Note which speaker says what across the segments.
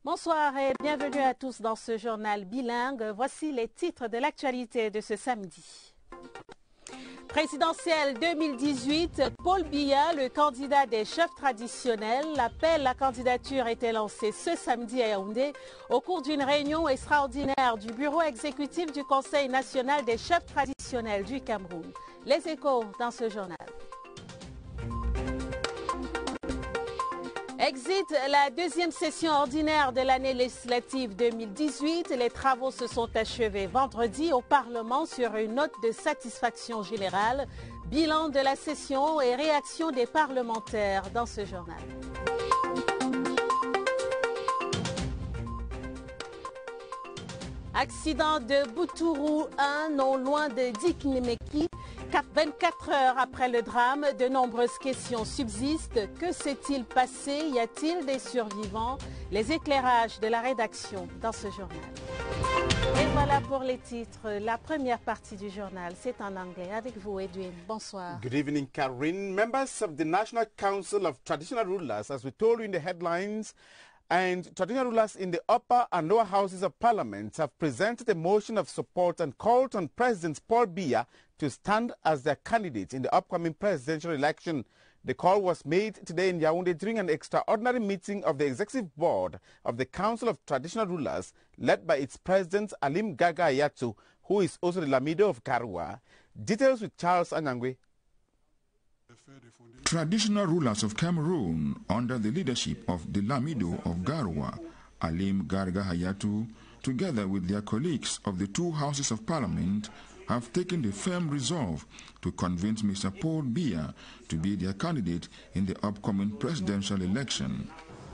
Speaker 1: Bonsoir et bienvenue à tous dans ce journal bilingue. Voici les titres de l'actualité de ce samedi. Présidentielle 2018, Paul Biya, le candidat des chefs traditionnels. L'appel à la candidature a été lancé ce samedi à Yaoundé au cours d'une réunion extraordinaire du bureau exécutif du Conseil national des chefs traditionnels du Cameroun. Les échos dans ce journal. Exit la deuxième session ordinaire de l'année législative 2018. Les travaux se sont achevés vendredi au Parlement sur une note de satisfaction générale. Bilan de la session et réaction des parlementaires dans ce journal. Accident de Boutourou 1, non loin de Diknemeki. 24 heures après le drame, de nombreuses questions subsistent. Que s'est-il passé? Y a-t-il des survivants? Les éclairages de la rédaction dans ce journal. Et voilà pour les titres. La première partie du journal, c'est en anglais. Avec vous, Edwin. Bonsoir.
Speaker 2: Good evening, Karine. Members of the National Council of Traditional Rulers, as we told you in the headlines, and traditional rulers in the upper and lower houses of parliament have presented a motion of support and called on President Paul Biya to stand as their candidate in the upcoming presidential election. The call was made today in Yaoundé during an extraordinary meeting of the Executive Board of the Council of Traditional Rulers, led by its president Alim Garga Hayatou, who is also the Lamido of Garoua. Details with Charles Anyangwe.
Speaker 3: Traditional rulers of Cameroon, under the leadership of the Lamido of Garoua, Alim Garga Hayatou, together with their colleagues of the two houses of parliament, have taken the firm resolve to convince Mr. Paul Biya to be their candidate in the upcoming presidential election.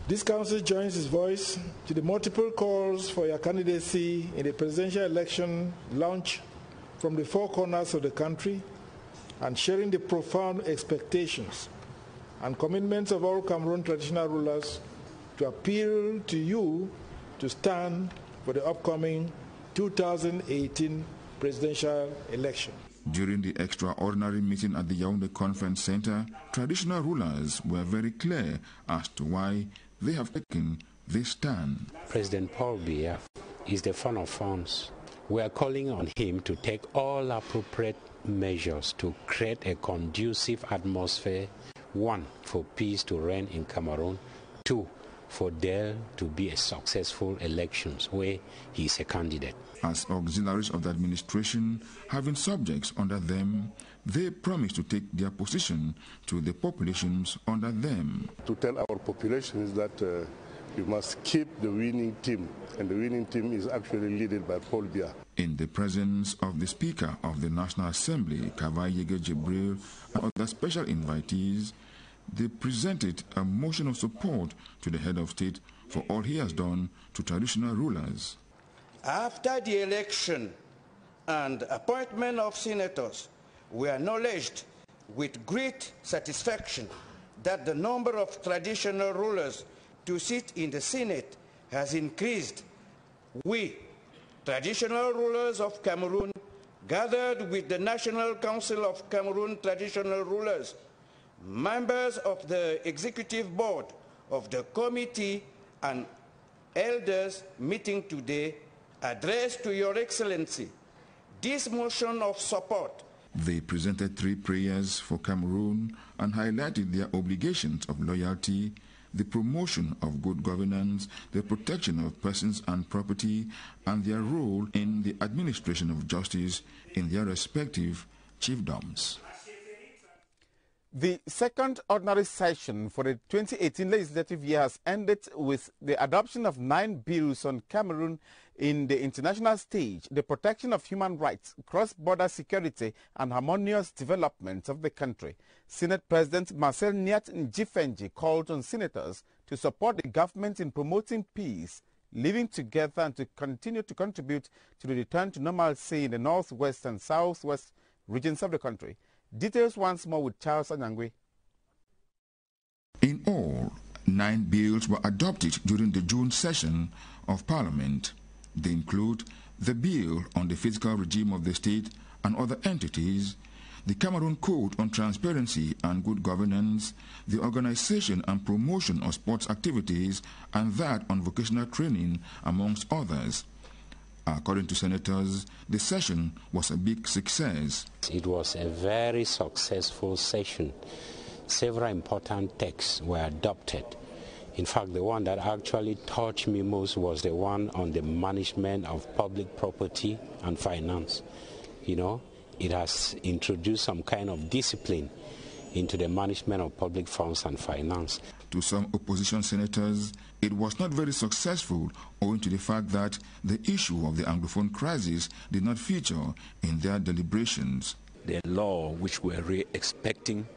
Speaker 4: This council joins its voice to the multiple calls for your candidacy in the presidential election launched from the four corners of the country, and sharing the profound expectations and commitments of all Cameroon traditional rulers to appeal to you to stand for the upcoming 2018 presidential election.
Speaker 3: During the extraordinary meeting at the Yaoundé Conference Center, traditional rulers were very clear as to why they have taken this stand.
Speaker 5: President Paul Biya is the fund of funds. We are calling on him to take all appropriate measures to create a conducive atmosphere, one, for peace to reign in Cameroon, two, for there to be a successful elections where he is a candidate.
Speaker 3: As auxiliaries of the administration, having subjects under them, they promise to take their position to the populations under them.
Speaker 6: To tell our populations that we must keep the winning team, and the winning team is actually led by Paul Biya.
Speaker 3: In the presence of the Speaker of the National Assembly, Kavai Yege Jibril, and other special invitees, they presented a motion of support to the head of state for all he has done to traditional rulers.
Speaker 7: After the election and appointment of senators, we acknowledged with great satisfaction that the number of traditional rulers to sit in the Senate has increased. We, traditional rulers of Cameroon, gathered with the National Council of Cameroon Traditional Rulers, members of the Executive Board of the Committee and elders meeting today, addressed to Your Excellency this motion of support.
Speaker 3: They presented three prayers for Cameroon and highlighted their obligations of loyalty, the promotion of good governance, the protection of persons and property, and their role in the administration of justice in their respective chiefdoms.
Speaker 2: The second ordinary session for the 2018 legislative year has ended with the adoption of 9 bills on Cameroon in the international stage, the protection of human rights, cross-border security, and harmonious development of the country. Senate President Marcel Nyat Njifenji called on senators to support the government in promoting peace, living together, and to continue to contribute to the return to normalcy in the northwest and southwest regions of the country. Details once more with Charles Anyangwe.
Speaker 3: In all, 9 bills were adopted during the June session of Parliament. They include the bill on the fiscal regime of the state and other entities, the Cameroon Code on Transparency and Good Governance, the organization and promotion of sports activities, and that on vocational training, amongst others. According to senators, the session was a big success.
Speaker 5: It was a very successful session. Several important texts were adopted. In fact, the one that actually touched me most was the one on the management of public property and finance. You know, it has introduced some kind of discipline into the management of public funds and finance.
Speaker 3: To some opposition senators, it was not very successful owing to the fact that the issue of the Anglophone crisis did not feature in their deliberations.
Speaker 8: The law which we were expecting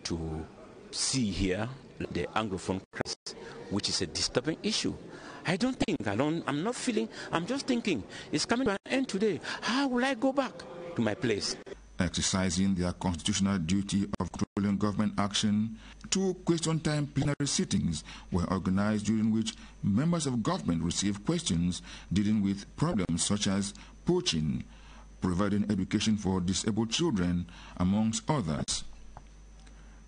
Speaker 8: to see here, the Anglophone crisis, which is a disturbing issue. I'm just thinking, it's coming to an end today. How will I go back to my place?
Speaker 3: Exercising their constitutional duty of controlling government action, 2 question time plenary sittings were organized during which members of government received questions dealing with problems such as poaching, providing education for disabled children, amongst others.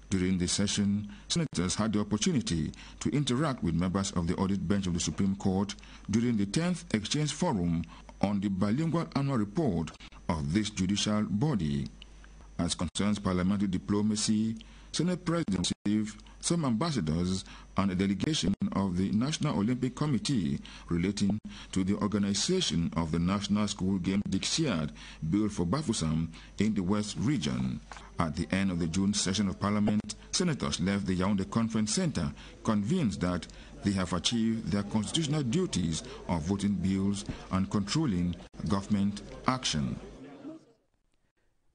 Speaker 3: During the session, senators had the opportunity to interact with members of the audit bench of the Supreme Court during the 10th Exchange Forum on the bilingual annual report of this judicial body. As concerns parliamentary diplomacy, Senate President received some ambassadors and a delegation of the National Olympic Committee relating to the organization of the National School Games Dixiad built for Bafoussam in the West region. At the end of the June session of Parliament, senators left the Yaoundé Conference Center convinced that they have achieved their constitutional duties of voting bills and controlling government action.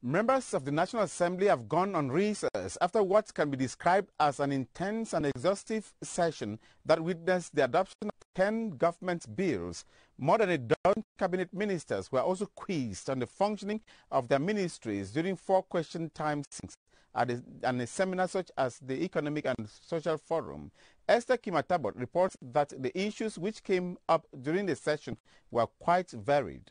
Speaker 2: Members of the National Assembly have gone on recess after what can be described as an intense and exhaustive session that witnessed the adoption of 10 government bills. More than a dozen cabinet ministers were also quizzed on the functioning of their ministries during 4 question time at a seminar such as the Economic and Social Forum. Esther Kimatabot reports that the issues which came up during the session were quite varied.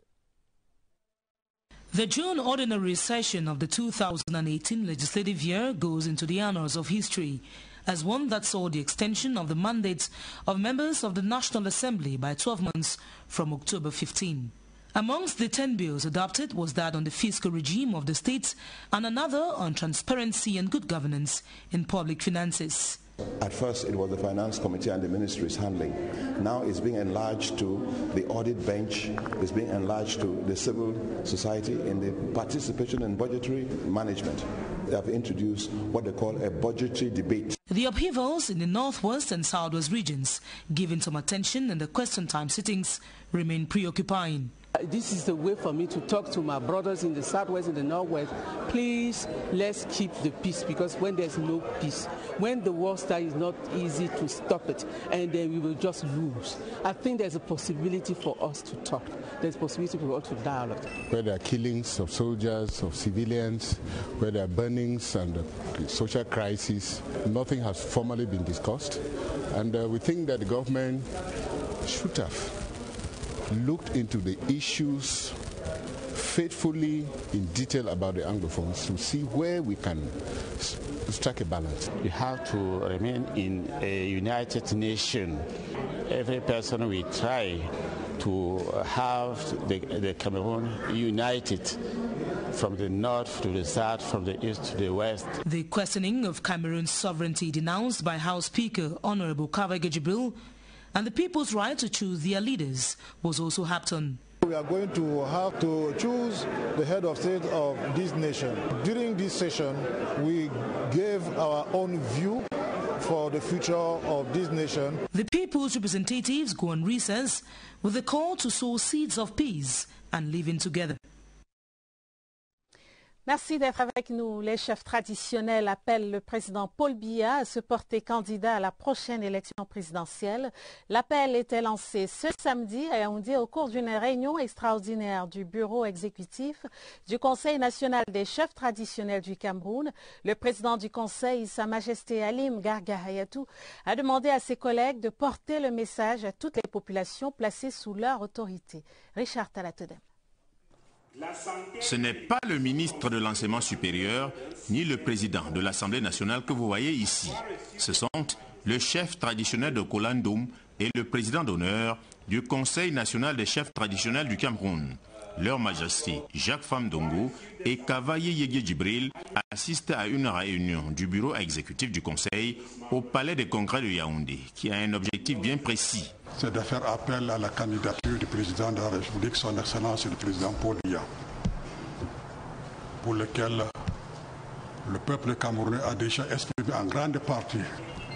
Speaker 9: The June ordinary session of the 2018 legislative year goes into the annals of history as one that saw the extension of the mandates of members of the National Assembly by 12 months from October 15. Amongst the 10 bills adopted was that on the fiscal regime of the states and another on transparency and good governance in public finances.
Speaker 10: At first, it was the Finance Committee and the Ministry's handling. Now it's being enlarged to the audit bench, it's being enlarged to the civil society in the participation in budgetary management. They have introduced what they call a budgetary debate.
Speaker 9: The upheavals in the northwest and southwest regions, given some attention in the question time sittings, remain preoccupying.
Speaker 11: This is the way for me to talk to my brothers in the southwest and the northwest. Please, let's keep the peace, because when there's no peace, when the war starts, it's not easy to stop it, and then we will just lose. I think there's a possibility for us to talk. There's a possibility for us to dialogue.
Speaker 12: Where there are killings of soldiers, of civilians, where there are burnings and social crisis, nothing has formally been discussed. And we think that the government should have looked into the issues faithfully in detail about the Anglophones to see where we can strike a balance.
Speaker 13: We have to remain in a united nation. Every person will try to have the Cameroon united from the north to the south, from the east to the west.
Speaker 9: The questioning of Cameroon's sovereignty denounced by House Speaker Honorable Kavege Jibril and the people's right to choose their leaders was also harped on.
Speaker 4: We are going to have to choose the head of state of this nation. During this session, we gave our own view for the future of this nation.
Speaker 9: The people's representatives go on recess with a call to sow seeds of peace and living together.
Speaker 1: Merci d'être avec nous. Les chefs traditionnels appellent le président Paul Biya à se porter candidat à la prochaine élection présidentielle. L'appel était lancé ce samedi à Yaoundé au cours d'une réunion extraordinaire du bureau exécutif du Conseil national des chefs traditionnels du Cameroun. Le président du Conseil, Sa Majesté Halim Garga Hayatou, a demandé à ses collègues de porter le message à toutes les populations placées sous leur autorité. Richard Talatodem.
Speaker 14: Ce n'est pas le ministre de l'Enseignement supérieur ni le président de l'Assemblée nationale que vous voyez ici. Ce sont le chef traditionnel de Kolandoum et le président d'honneur du Conseil national des chefs traditionnels du Cameroun. Leur Majesté Jacques Famdongo et Kavaye Yégué Djibril assistent à une réunion du bureau exécutif du Conseil au Palais des Congrès de Yaoundé, qui a un objectif bien précis.
Speaker 15: C'est de faire appel à la candidature du président de la République, son Excellence le président Paul Biya, pour lequel le peuple camerounais a déjà exprimé en grande partie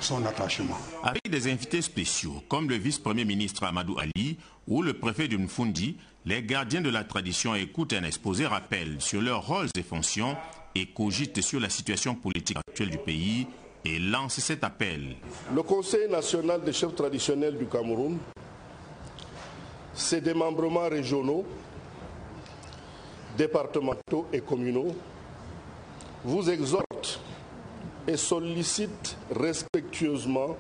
Speaker 15: son attachement.
Speaker 14: Avec des invités spéciaux comme le vice-premier ministre Amadou Ali ou le préfet de Mfundi, les gardiens de la tradition écoutent un exposé rappel sur leurs rôles et fonctions et cogitent sur la situation politique actuelle du pays et lancent cet appel.
Speaker 6: Le Conseil national des chefs traditionnels du Cameroun, ses démembrements régionaux, départementaux et communaux, vous exhorte et sollicite respectueusement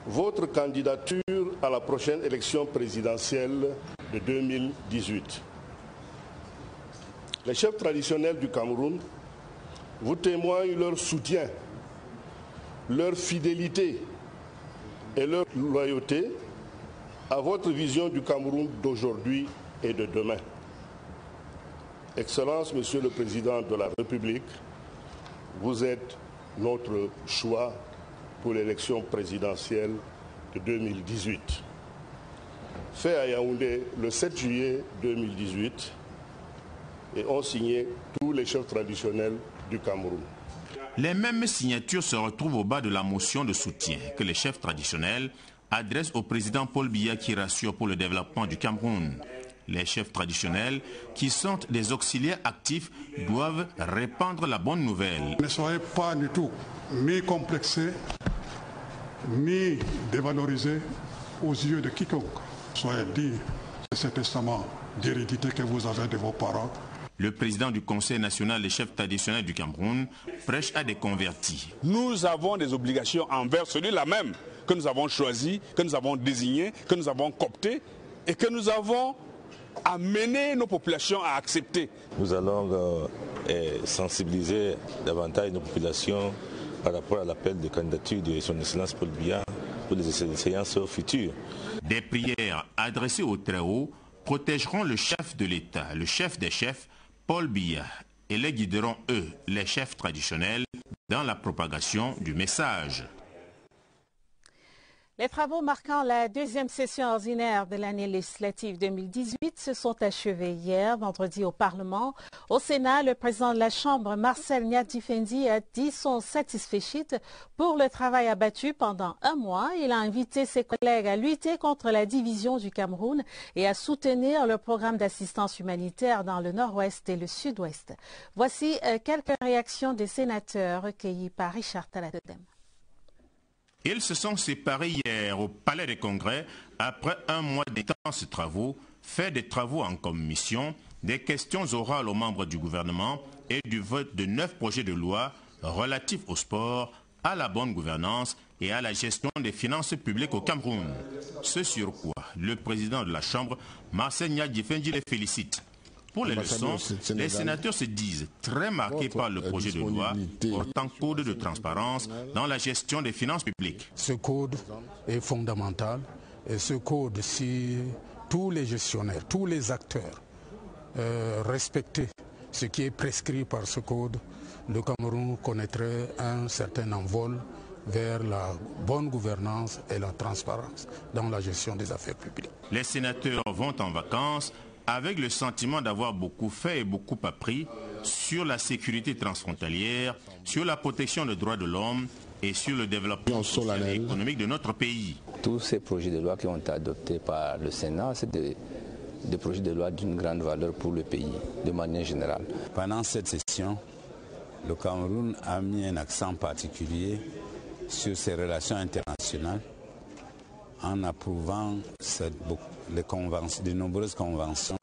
Speaker 6: votre candidature à la prochaine élection présidentielle de 2018. Les chefs traditionnels du Cameroun vous témoignent leur soutien, leur fidélité et leur loyauté à votre vision du Cameroun d'aujourd'hui et de demain. Excellence, Monsieur le Président de la République, vous êtes notre choix pour l'élection présidentielle de 2018. Fait à Yaoundé le 7 juillet 2018 et ont signé tous les chefs traditionnels du Cameroun.
Speaker 14: Les mêmes signatures se retrouvent au bas de la motion de soutien que les chefs traditionnels adressent au président Paul Biya qui rassure pour le développement du Cameroun. Les chefs traditionnels, qui sont des auxiliaires actifs, doivent répandre la bonne nouvelle.
Speaker 15: Ne soyez pas du tout ni complexés, ni dévalorisés aux yeux de quiconque. Soyez dignes de ce testament d'hérédité que vous avez de vos parents.
Speaker 14: Le président du Conseil national des chefs traditionnels du Cameroun prêche à des convertis.
Speaker 16: Nous avons des obligations envers celui-là même que nous avons choisi, que nous avons désigné, que nous avons coopté et que nous avons amené nos populations à accepter.
Speaker 17: Nous allons sensibiliser davantage nos populations par rapport à l'appel de candidature de son Excellence Paul Biya pour les séances futures.
Speaker 14: Des prières adressées au Très-Haut protégeront le chef de l'État, le chef des chefs, Paul Biya, et les guideront, eux, les chefs traditionnels, dans la propagation du message.
Speaker 1: Les travaux marquant la deuxième session ordinaire de l'année législative 2018 se sont achevés hier, vendredi, au Parlement. Au Sénat, le président de la Chambre, Marcel Nyadifendi, a dit son satisfait pour le travail abattu pendant un mois. Il a invité ses collègues à lutter contre la division du Cameroun et à soutenir le programme d'assistance humanitaire dans le nord-ouest et le sud-ouest. Voici quelques réactions des sénateurs recueillies par Richard Talatodem.
Speaker 14: Ils se sont séparés hier au Palais des Congrès après un mois d'intenses travaux, fait des travaux en commission, des questions orales aux membres du gouvernement et du vote de 9 projets de loi relatifs au sport, à la bonne gouvernance et à la gestion des finances publiques au Cameroun. Ce sur quoi le président de la Chambre, Marcel Nyadifendi, les félicite. Pour les leçons, les sénateurs se disent très marqués par le projet de loi portant code de transparence dans la gestion des finances publiques.
Speaker 18: Ce code est fondamental et ce code, si tous les gestionnaires, tous les acteurs respectaient ce qui est prescrit par ce code, le Cameroun connaîtrait un certain envol vers la bonne gouvernance et la transparence dans la gestion des affaires publiques.
Speaker 14: Les sénateurs vont en vacances avec le sentiment d'avoir beaucoup fait et beaucoup appris sur la sécurité transfrontalière, sur la protection des droits de l'homme et sur le développement social et économique de notre pays.
Speaker 19: Tous ces projets de loi qui ont été adoptés par le Sénat, c'est des projets de loi d'une grande valeur pour le pays, de manière générale.
Speaker 20: Pendant cette session, le Cameroun a mis un accent particulier sur ses relations internationales en approuvant de nombreuses conventions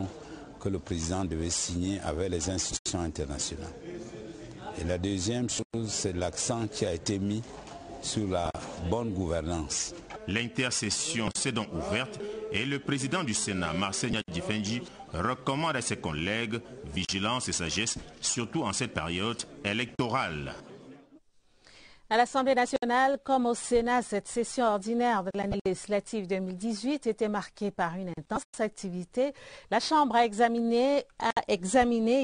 Speaker 20: que le président devait signer avec les institutions internationales. Et la deuxième chose, c'est l'accent qui a été mis sur la bonne gouvernance.
Speaker 14: L'intercession s'est donc ouverte et le président du Sénat, Marcel Nyadji-Fendji, recommande à ses collègues vigilance et sagesse, surtout en cette période électorale.
Speaker 1: À l'Assemblée nationale, comme au Sénat, cette session ordinaire de l'année législative 2018 était marquée par une intense activité. La Chambre a examiné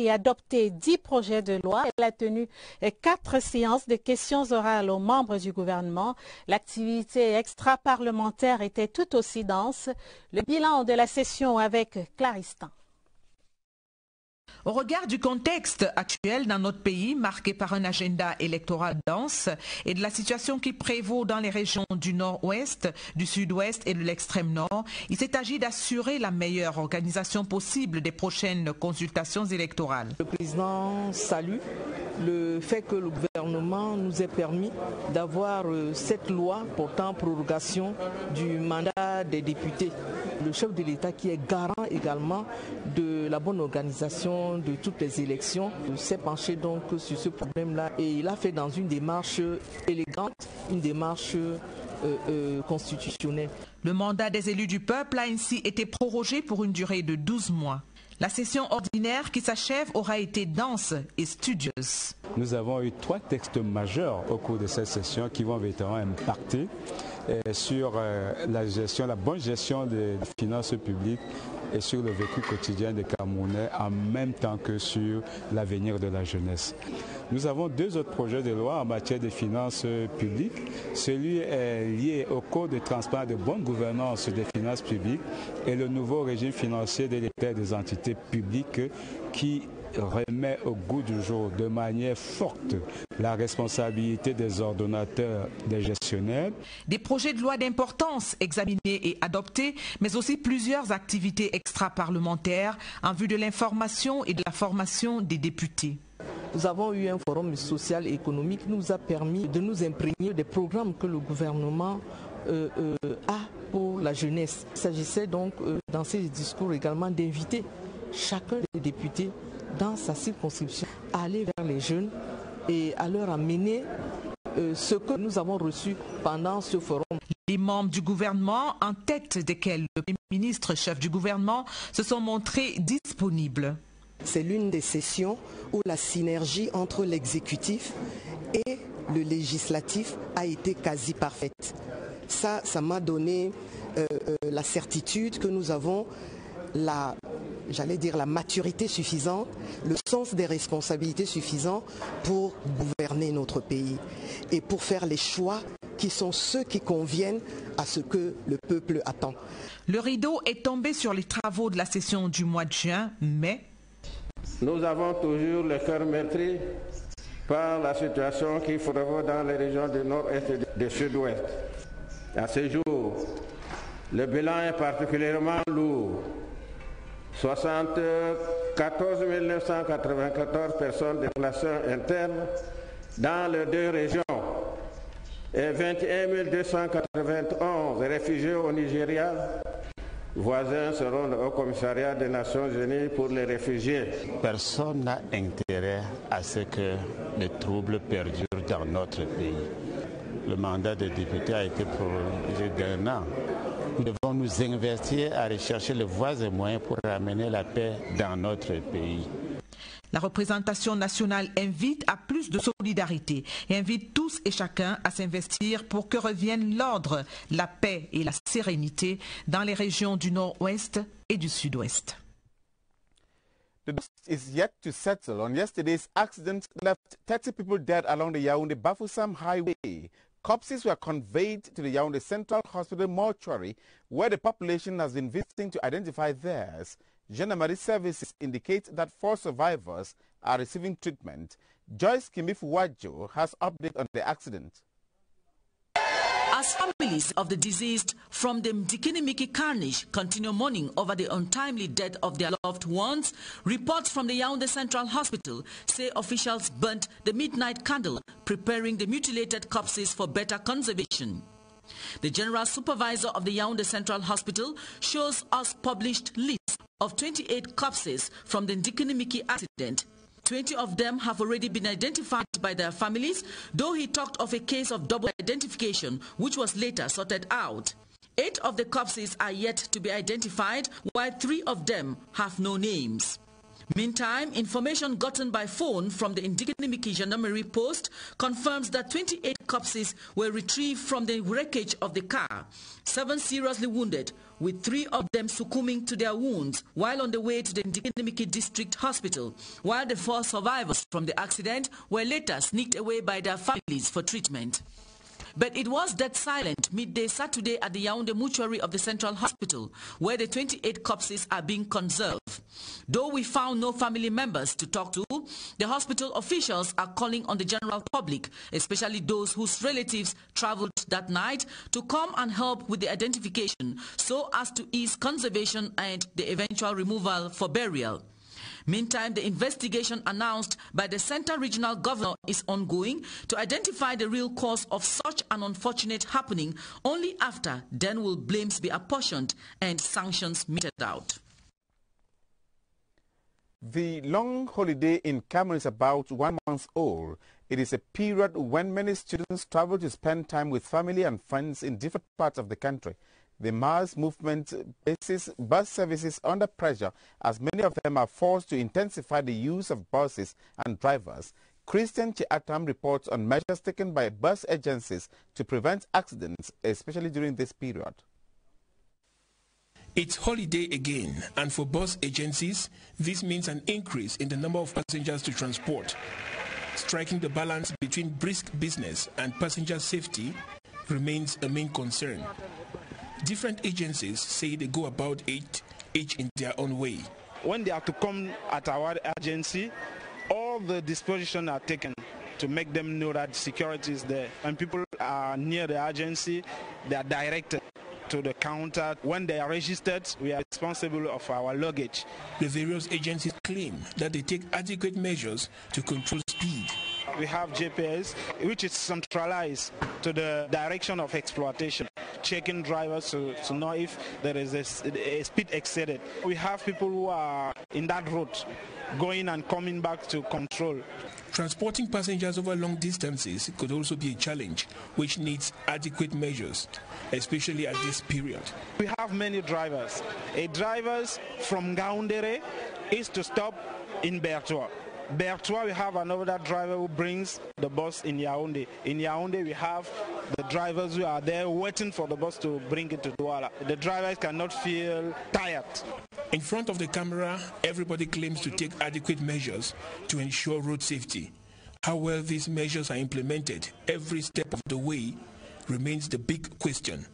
Speaker 1: et adopté 10 projets de loi. Elle a tenu 4 séances de questions orales aux membres du gouvernement. L'activité extra-parlementaire était tout aussi dense. Le bilan de la session avec Claristan.
Speaker 21: Au regard du contexte actuel dans notre pays, marqué par un agenda électoral dense et de la situation qui prévaut dans les régions du nord-ouest, du sud-ouest et de l'extrême nord, il s'est agi d'assurer la meilleure organisation possible des prochaines consultations électorales.
Speaker 22: Le président salue le fait que le gouvernement nous ait permis d'avoir cette loi portant prorogation du mandat des députés. Le chef de l'État qui est garant également de la bonne organisation de toutes les élections s'est penché donc sur ce problème-là et il a fait dans une démarche élégante, une démarche constitutionnelle.
Speaker 21: Le mandat des élus du peuple a ainsi été prorogé pour une durée de 12 mois. La session ordinaire qui s'achève aura été dense et studieuse.
Speaker 23: Nous avons eu 3 textes majeurs au cours de cette session qui vont véritablement impacter sur la bonne gestion des finances publiques et sur le vécu quotidien des Camerounais en même temps que sur l'avenir de la jeunesse. Nous avons 2 autres projets de loi en matière de finances publiques. Celui est lié au code de transparence de bonne gouvernance des finances publiques et le nouveau régime financier de l'État et des entités publiques qui remet au goût du jour de manière forte la responsabilité des ordonnateurs, des gestionnaires.
Speaker 21: Des projets de loi d'importance examinés et adoptés, mais aussi plusieurs activités extra-parlementaires en vue de l'information et de la formation des députés.
Speaker 22: Nous avons eu un forum social et économique qui nous a permis de nous imprégner des programmes que le gouvernement a pour la jeunesse. Il s'agissait donc dans ces discours également d'inviter chacun des députés dans sa circonscription à aller vers les jeunes et à leur amener ce que nous avons reçu pendant ce forum.
Speaker 21: Les membres du gouvernement, en tête desquels le Premier ministre, chef du gouvernement, se sont montrés disponibles.
Speaker 24: C'est l'une des sessions où la synergie entre l'exécutif et le législatif a été quasi parfaite. Ça m'a donné la certitude que nous avons la maturité suffisante, le sens des responsabilités suffisant pour gouverner notre pays et pour faire les choix qui sont ceux qui conviennent à ce que le peuple attend.
Speaker 21: Le rideau est tombé sur les travaux de la session du mois de juin, mais
Speaker 25: nous avons toujours le cœur meurtri par la situation qui prévaut dans les régions du nord-est et du sud-ouest. À ce jour, le bilan est particulièrement lourd. 74 994 personnes de déplacés internes dans les 2 régions et 21 291 réfugiés au Nigeria. Voisins seront au commissariat des Nations Unies pour les réfugiés.
Speaker 13: Personne n'a intérêt à ce que les troubles perdurent dans notre pays. Le mandat des députés a été prolongé d'1 an. Nous devons nous investir à rechercher les voies et moyens pour ramener la paix dans notre pays.
Speaker 21: La représentation nationale invite à plus de solidarité et invite tous et chacun à s'investir pour que reviennent l'ordre, la paix et la sérénité dans les régions du nord-ouest et du sud-ouest.
Speaker 2: The dust is yet to settle on yesterday's accident left 30 people dead along the Yaoundé-Bafoussam highway. Corpses were conveyed to the Yaoundé Central Hospital mortuary, where the population has been visiting to identify theirs. Gendarmerie services indicate that 4 survivors are receiving treatment. Joyce Kimifuwajo has update on the accident.
Speaker 26: As families of the deceased from the Mdikinimiki carnage continue mourning over the untimely death of their loved ones, reports from the Yaoundé Central Hospital say officials burnt the midnight candle, preparing the mutilated corpses for better conservation. The General Supervisor of the Yaoundé Central Hospital shows us published list of 28 corpses from the Mdikinimiki accident. 20 of them have already been identified by their families, though he talked of a case of double identification, which was later sorted out. 8 of the corpses are yet to be identified, while 3 of them have no names. Meantime, information gotten by phone from the Ndikinimiki Gendarmerie post confirms that 28 corpses were retrieved from the wreckage of the car, 7 seriously wounded, with 3 of them succumbing to their wounds while on the way to the Ndikinimiki District Hospital, while the 4 survivors from the accident were later sneaked away by their families for treatment. But it was dead silent midday Saturday at the Yaoundé mortuary of the Central Hospital, where the 28 corpses are being conserved. Though we found no family members to talk to, the hospital officials are calling on the general public, especially those whose relatives traveled that night, to come and help with the identification so as to ease conservation and the eventual removal for burial. Meantime, the investigation announced by the Central Regional Governor is ongoing to identify the real cause of such an unfortunate happening. Only after then will blames be apportioned and sanctions meted out.
Speaker 2: The long holiday in Cameroon is about 1 month old. It is a period when many students travel to spend time with family and friends in different parts of the country. The mass movement places bus services under pressure as many of them are forced to intensify the use of buses and drivers. Christian Chiatam reports on measures taken by bus agencies to prevent accidents, especially during this period.
Speaker 3: It's holiday again, and for bus agencies, this means an increase in the number of passengers to transport. Striking the balance between brisk business and passenger safety remains a main concern. Different agencies say they go about it each in their own way.
Speaker 5: When they have to come at our agency, all the dispositions are taken to make them know that security is there. When people are near the agency, they are directed to the counter. When they are registered, we are responsible of our luggage.
Speaker 3: The various agencies claim that they take adequate measures to control speed.
Speaker 5: We have GPS, which is centralized to the direction of exploitation, checking drivers to know if there is a speed exceeded. We have people who are in that route, going and coming back to control.
Speaker 3: Transporting passengers over long distances could also be a challenge, which needs adequate measures, especially at this period.
Speaker 5: We have many drivers. A driver from Ngaoundéré is to stop in Bertoua. Bertoua, we have another driver who brings the bus in Yaoundé. In Yaoundé, we have the drivers who are there waiting for the bus to bring it to Douala. The drivers cannot feel tired.
Speaker 3: In front of the camera, everybody claims to take adequate measures to ensure road safety. How well these measures are implemented every step of the way remains the big question.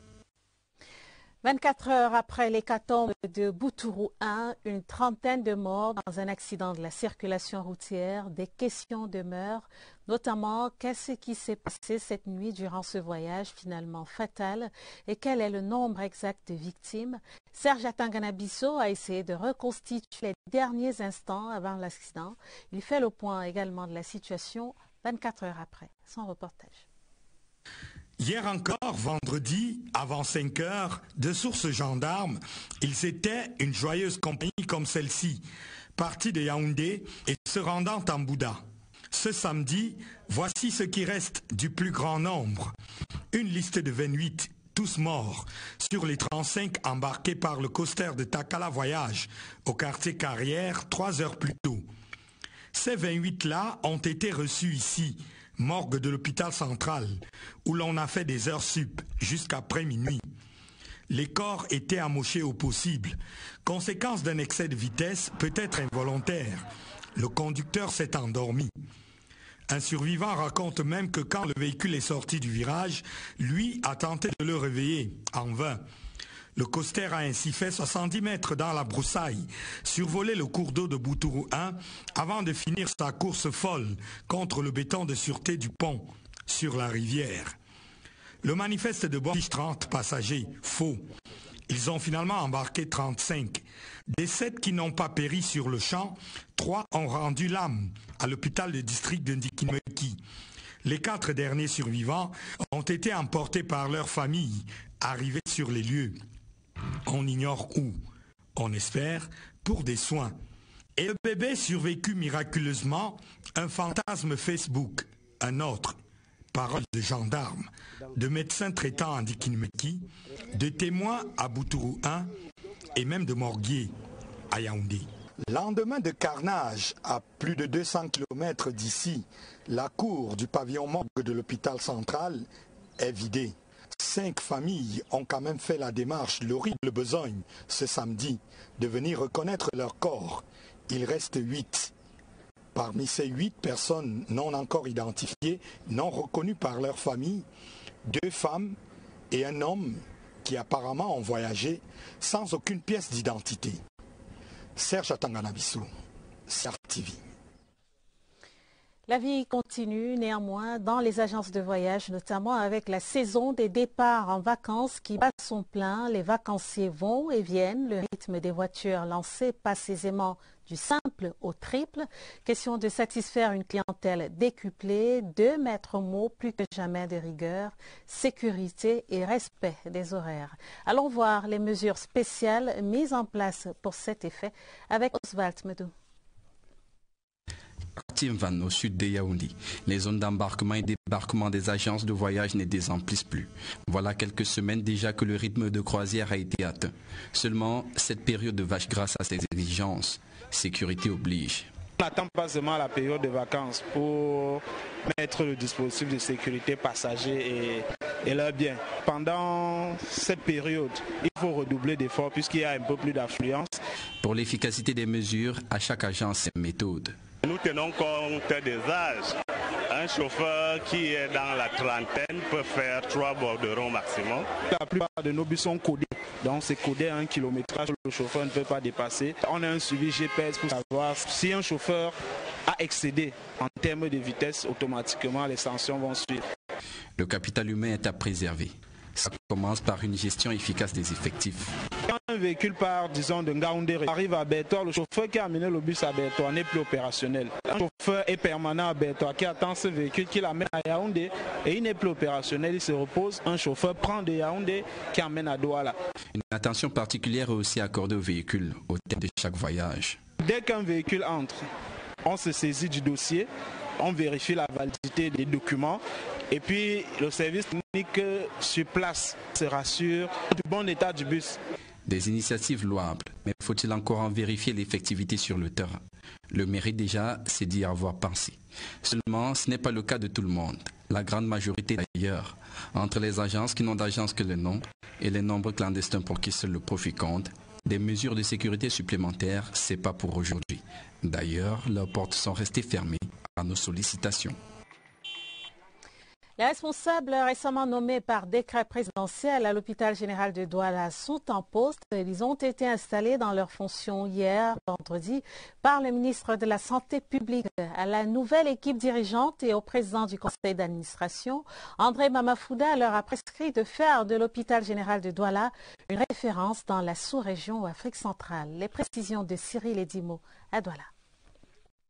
Speaker 1: 24 heures après l'hécatombe de Boutourou 1, une trentaine de morts dans un accident de la circulation routière, des questions demeurent, notamment qu'est-ce qui s'est passé cette nuit durant ce voyage finalement fatal et quel est le nombre exact de victimes. Serge Atangana-Bissot a essayé de reconstituer les derniers instants avant l'accident. Il fait le point également de la situation 24 heures après. Son reportage.
Speaker 7: Hier encore, vendredi, avant 5 heures, de sources gendarmes, il s'était une joyeuse compagnie comme celle-ci, partie de Yaoundé et se rendant en Bouddha. Ce samedi, voici ce qui reste du plus grand nombre. Une liste de 28, tous morts, sur les 35 embarqués par le coaster de Takala Voyage au quartier Carrière 3 heures plus tôt. Ces 28-là ont été reçus ici, morgue de l'hôpital central, où l'on a fait des heures sup jusqu'après minuit. Les corps étaient amochés au possible, conséquence d'un excès de vitesse peut-être involontaire. Le conducteur s'est endormi. Un survivant raconte même que quand le véhicule est sorti du virage, lui a tenté de le réveiller, en vain. Le coaster a ainsi fait 70 mètres dans la broussaille, survolé le cours d'eau de Boutourou 1 avant de finir sa course folle contre le béton de sûreté du pont sur la rivière. Le manifeste de bord 30 passagers, faux. Ils ont finalement embarqué 35. Des 7 qui n'ont pas péri sur le champ, 3 ont rendu l'âme à l'hôpital de district de Ndikinimeki. Les 4 derniers survivants ont été emportés par leur famille, arrivés sur les lieux. On ignore où. On espère pour des soins. Et le bébé survécu miraculeusement, un fantasme Facebook, un autre. Paroles de gendarmes, de médecins traitants en Dikinimeki, de témoins à Boutourou 1 et même de morguiers à Yaoundé. Lendemain de carnage, à plus de 200 km d'ici, la cour du pavillon morgue de l'hôpital central est vidée. 5 familles ont quand même fait la démarche, l'horrible besogne, ce samedi, de venir reconnaître leur corps. Il reste 8. Parmi ces 8 personnes non encore identifiées, non reconnues par leur famille, 2 femmes et un homme qui apparemment ont voyagé sans aucune pièce d'identité. Serge Atanganabissou, CRTV.
Speaker 1: La vie continue néanmoins dans les agences de voyage, notamment avec la saison des départs en vacances qui bat son plein. Les vacanciers vont et viennent. Le rythme des voitures lancées passe aisément du simple au triple. Question de satisfaire une clientèle décuplée, 2 maîtres mots plus que jamais de rigueur, sécurité et respect des horaires. Allons voir les mesures spéciales mises en place pour cet effet avec Oswald Medou.
Speaker 4: Van au sud de Yaoundé. Les zones d'embarquement et débarquement des agences de voyage ne désemplissent plus. Voilà quelques semaines déjà que le rythme de croisière a été atteint. Seulement, cette période de vache grasse a ses exigences. Sécurité oblige.
Speaker 5: On n'attend pas seulement la période de vacances pour mettre le dispositif de sécurité passagers et leurs biens. Pendant cette période, il faut redoubler d'efforts puisqu'il y a un peu plus d'affluence.
Speaker 4: Pour l'efficacité des mesures, à chaque agence, ses méthodes.
Speaker 8: Nous tenons compte des âges. Un chauffeur qui est dans la trentaine peut faire 3 bordereaux maximum.
Speaker 5: La plupart de nos bus sont codés. Donc c'est codé à un kilométrage que le chauffeur ne peut pas dépasser. On a un suivi GPS pour savoir si un chauffeur a excédé en termes de vitesse, automatiquement les sanctions vont suivre.
Speaker 4: Le capital humain est à préserver. Ça commence par une gestion efficace des effectifs.
Speaker 5: Quand un véhicule part, disons, de Ngaoundéré, arrive à Bertoua, le chauffeur qui a amené le bus à Bertoua n'est plus opérationnel. Un chauffeur est permanent à Bertoua qui attend ce véhicule qui l'amène à Yaoundé et il n'est plus opérationnel, il se repose. Un chauffeur prend de Yaoundé qui amène à Douala.
Speaker 4: Une attention particulière est aussi accordée aux véhicules au terme de chaque voyage.
Speaker 5: Dès qu'un véhicule entre, on se saisit du dossier, on vérifie la validité des documents. Et puis le service technique sur place se rassure du bon état du bus.
Speaker 4: Des initiatives louables, mais faut-il encore en vérifier l'effectivité sur le terrain? Le mérite déjà, c'est d'y avoir pensé. Seulement, ce n'est pas le cas de tout le monde. La grande majorité d'ailleurs, entre les agences qui n'ont d'agence que le nom et les nombreux clandestins pour qui seul le profit compte, des mesures de sécurité supplémentaires, c'est pas pour aujourd'hui. D'ailleurs, leurs portes sont restées fermées à nos sollicitations.
Speaker 1: Les responsables récemment nommés par décret présidentiel à l'hôpital général de Douala sont en poste. Ils ont été installés dans leurs fonctions hier, vendredi, par le ministre de la Santé publique. À la nouvelle équipe dirigeante et au président du conseil d'administration, André Mamafouda leur a prescrit de faire de l'hôpital général de Douala une référence dans la sous-région ou Afrique centrale. Les précisions de Cyril Edimo à Douala.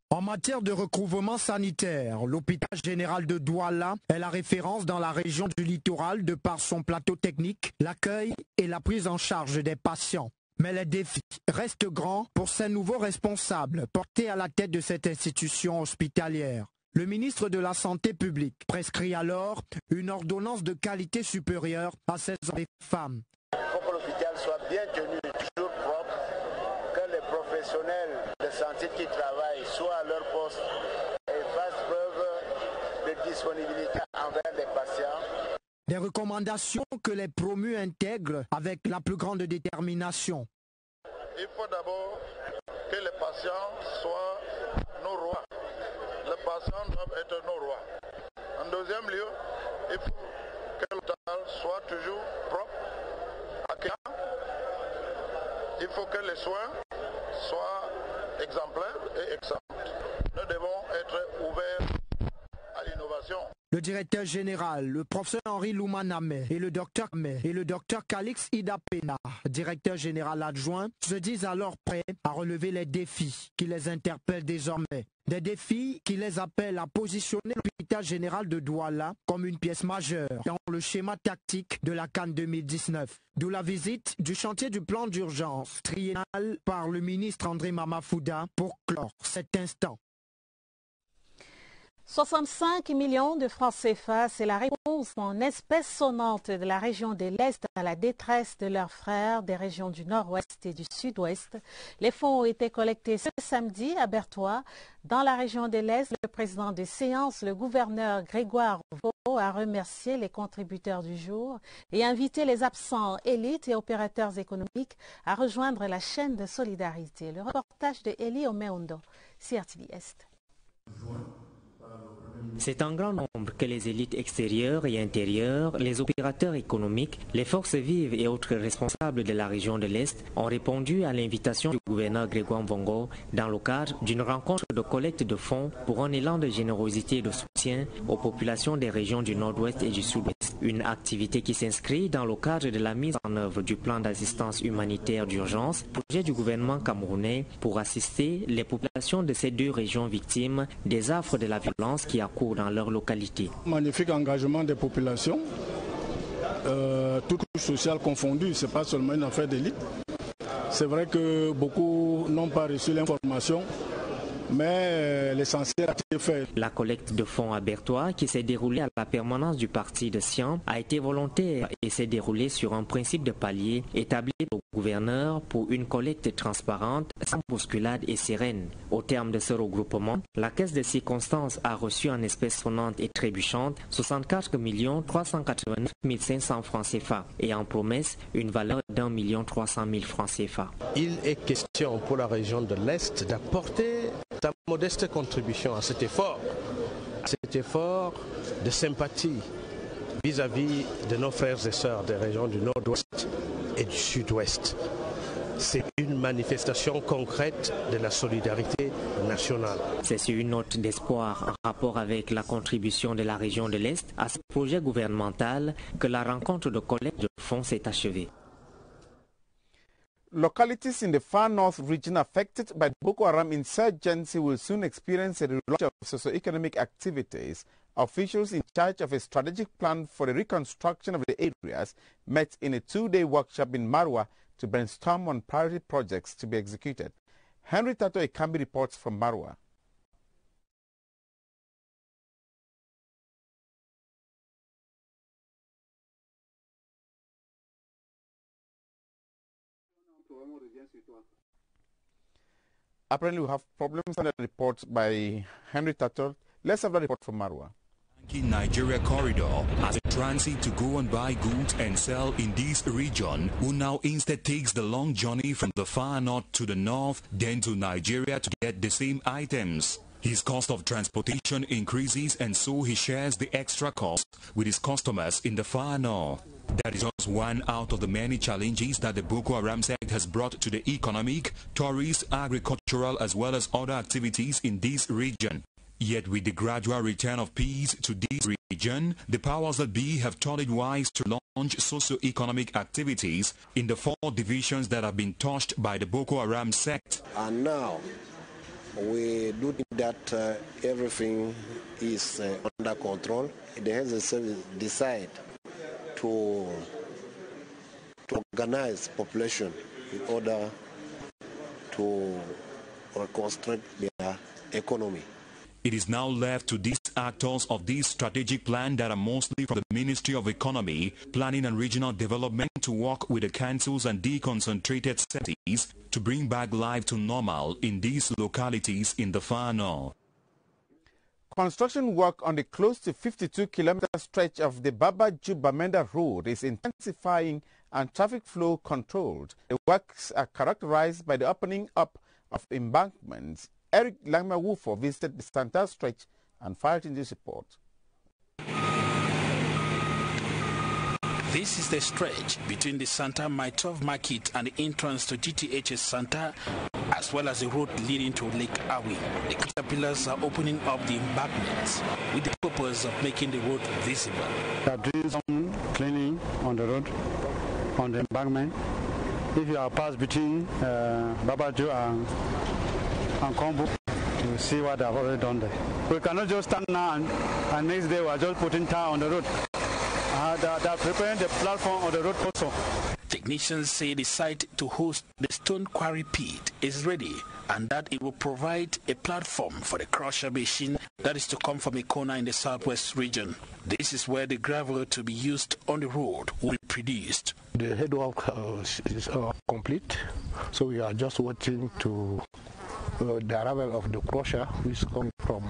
Speaker 9: En matière de recouvrement sanitaire, l'hôpital général de Douala est la référence dans la région du littoral de par son plateau technique, l'accueil et la prise en charge des patients. Mais les défis restent grands pour ces nouveaux responsables portés à la tête de cette institution hospitalière. Le ministre de la Santé publique prescrit alors une ordonnance de qualité supérieure à celle des femmes.
Speaker 10: Il faut que l'hôpital soit bien tenu, toujours propre, que les professionnels de santé qui travaillent soient à leur poste et fassent preuve de disponibilité envers les patients.
Speaker 9: Des recommandations que les promus intègrent avec la plus grande détermination.
Speaker 10: Il faut d'abord que les patients soient nos rois. Les patients doivent être nos rois. En deuxième lieu, il faut que l'hôpital soit toujours propre, accueillant. Il faut que les soins soient exemplaires et exempts. Nous devons être ouverts à l'innovation.
Speaker 9: Le directeur général, le professeur Henri Loumanamé et le docteur Calix Idapena, directeur général adjoint, se disent alors prêts à relever les défis qui les interpellent désormais. Des défis qui les appellent à positionner l'hôpital général de Douala comme une pièce majeure dans le schéma tactique de la CAN 2019. D'où la visite du chantier du plan d'urgence triennal par le ministre André Mamafouda pour clore cet instant.
Speaker 1: 65 millions de francs CFA, c'est la réponse en espèces sonnantes de la région de l'Est à la détresse de leurs frères des régions du Nord-Ouest et du Sud-Ouest. Les fonds ont été collectés ce samedi à Berthois. Dans la région de l'Est, le président de séance, le gouverneur Grégoire Vaux, a remercié les contributeurs du jour et invité les absents, élites et opérateurs économiques à rejoindre la chaîne de solidarité. Le reportage de Eli Omeondo, CRTV Est.
Speaker 6: C'est un grand nombre que les élites extérieures et intérieures, les opérateurs économiques, les forces vives et autres responsables de la région de l'Est ont répondu à l'invitation du gouverneur Grégoire Mvongo dans le cadre d'une rencontre de collecte de fonds pour un élan de générosité et de soutien aux populations des régions du Nord-Ouest et du Sud-Ouest. Une activité qui s'inscrit dans le cadre de la mise en œuvre du plan d'assistance humanitaire d'urgence, projet du gouvernement camerounais pour assister les populations de ces deux régions victimes des affres de la violence qui accourent dans leur localité.
Speaker 18: Magnifique engagement des populations, toutes couches sociales confondues, ce n'est pas seulement une affaire d'élite. C'est vrai que beaucoup n'ont pas reçu l'information, mais l'essentiel a été fait.
Speaker 6: La collecte de fonds à Berthois, qui s'est déroulée à la permanence du parti de Siam, a été volontaire et s'est déroulée sur un principe de palier établi au gouverneur pour une collecte transparente, sans bousculade et sereine. Au terme de ce regroupement, la caisse de circonstances a reçu en espèces sonnantes et trébuchantes 64 389 500 francs CFA et en promesse une valeur d'1 300 000 francs CFA.
Speaker 11: Il est question pour la région de l'Est d'apporter ta modeste contribution à cet effort de sympathie vis-à-vis de nos frères et sœurs des régions du Nord-Ouest et du Sud-Ouest. C'est une manifestation concrète de la solidarité nationale.
Speaker 6: C'est sur une note d'espoir en rapport avec la contribution de la région de l'Est à ce projet gouvernemental que la rencontre de collecte de fonds s'est achevée.
Speaker 2: Localities in the far north region affected by Boko Haram insurgency will soon experience a relaunch of socio-economic activities. Officials in charge of a strategic plan for the reconstruction of the areas met in a two-day workshop in Marwa to brainstorm on priority projects to be executed. Henry Tato Ekambi reports from Marwa. Apparently we have problems on the report by Henry Tato. Let's have the report from Marwa.
Speaker 12: Nigeria corridor as a transit to go and buy goods and sell in this region, who now instead takes the long journey from the far north to the north, then to Nigeria to get the same items. His cost of transportation increases, and so he shares the extra cost with his customers in the far north. That is just one out of the many challenges that the Boko Haram sect has brought to the economic, tourist, agricultural as well as other activities in this region. Yet with the gradual return of peace to this region, the powers that be have thought it wise to launch socio-economic activities in the 4 divisions that have been touched by the Boko Haram sect.
Speaker 15: And now we do think that everything is under control. The health service decide to organize population in order to reconstruct their economy.
Speaker 12: It is now left to these actors of this strategic plan that are mostly from the Ministry of Economy, Planning and Regional Development to work with the councils and deconcentrated cities to bring back life to normal in these localities in the far north.
Speaker 2: Construction work on the close to 52-kilometer stretch of the Babaju-Bamenda Road is intensifying and traffic flow controlled. The works are characterized by the opening up of embankments. Eric Langma-Wufo visited the Santa stretch and filed in this report.
Speaker 3: This is the stretch between the Santa Maitov Market and the entrance to GTH's Santa, as well as the road leading to Lake Awi. The caterpillars are opening up the embankments with the purpose of making the road visible.
Speaker 16: We are doing some cleaning on the road, on the embankment. If you are passed between Babaju and Kombu, you will see what they have already done there. We cannot just stand now and next day we are just putting tar on the road. They are preparing the platform on the road also.
Speaker 3: Technicians say the site to host the stone quarry pit is ready and that it will provide a platform for the crusher machine that is to come from Econa in the southwest region. This is where the gravel to be used on the road will be produced.
Speaker 14: The headwork is complete, so we are just waiting to the arrival of the crusher, which is coming from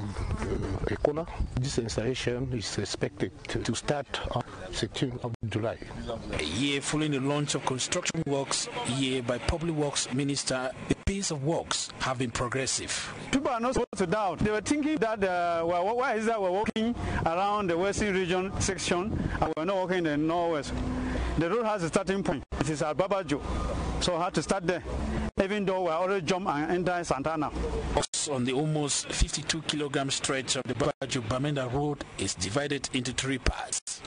Speaker 14: Econa. This installation is expected to start on 16th of July.
Speaker 3: A year following the launch of construction works here by Public Works Minister, the pace of works have been progressive.
Speaker 16: People are not supposed to doubt. They were thinking that why is that we're walking around the western region section and we're not walking in the northwest. The road has a starting point. It is at Babajo, so I had to start there, even though we're already jumped and entered Santana.
Speaker 3: On the almost 52-kilogram stretch of the Babajo-Bamenda road is divided into 3 parts.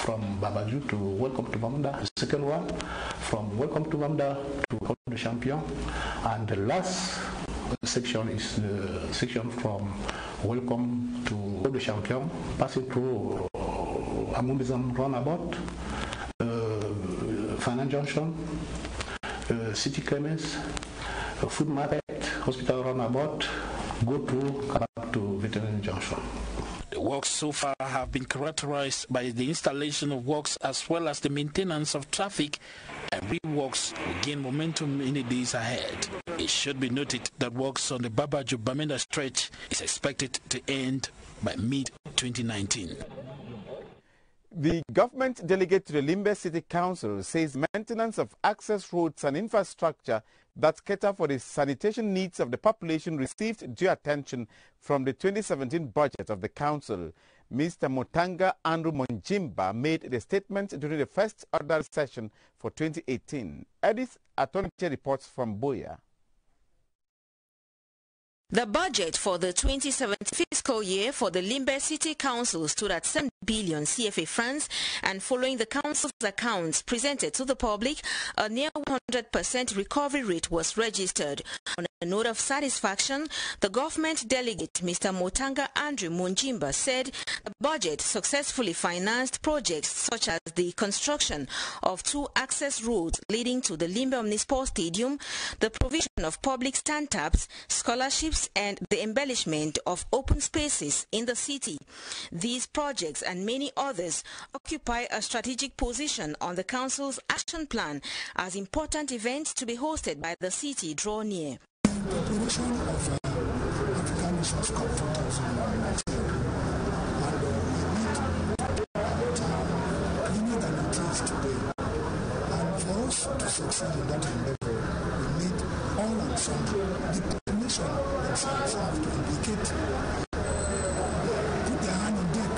Speaker 17: From Babaju to Welcome to Bamenda, the second one, from Welcome to Bamenda to Welcome to Champion, and the last section is the section from Welcome to the Champion, passing through Amumbizam Roundabout, Fanan Junction, City Clemens, Food Market, Hospital Roundabout, go through Kabak to Veterinary Junction.
Speaker 3: The works so far have been characterized by the installation of works as well as the maintenance of traffic, and reworks will gain momentum in the days ahead. It should be noted that works on the Babajo-Bamenda stretch is expected to end by mid-2019.
Speaker 2: The government delegate to the Limbe City Council says maintenance of access roads and infrastructure that cater for the sanitation needs of the population received due attention from the 2017 budget of the council. Mr. Motanga Andrew Monjimba made the statement during the first ordinary session for 2018. Edith Atoniche reports from Boya.
Speaker 19: The budget for the 2017 fiscal year for the Limbe City Council stood at 7 billion CFA francs, and following the council's accounts presented to the public, a near 100% recovery rate was registered. On a note of satisfaction, the government delegate, Mr. Motanga Andrew Monjimba, said the budget successfully financed projects such as the construction of 2 access roads leading to the Limbe Omnisport Stadium, the provision of public stand-ups, scholarships, and the embellishment of open spaces in the city. These projects and many others occupy a strategic position on the council's action plan as important events to be hosted by the city draw near.
Speaker 20: The production of African Nations Cup 2019 and we need than it is today. And for us to succeed in that endeavor, we need all and sundry. The commission themselves have to indicate, put their hand on deck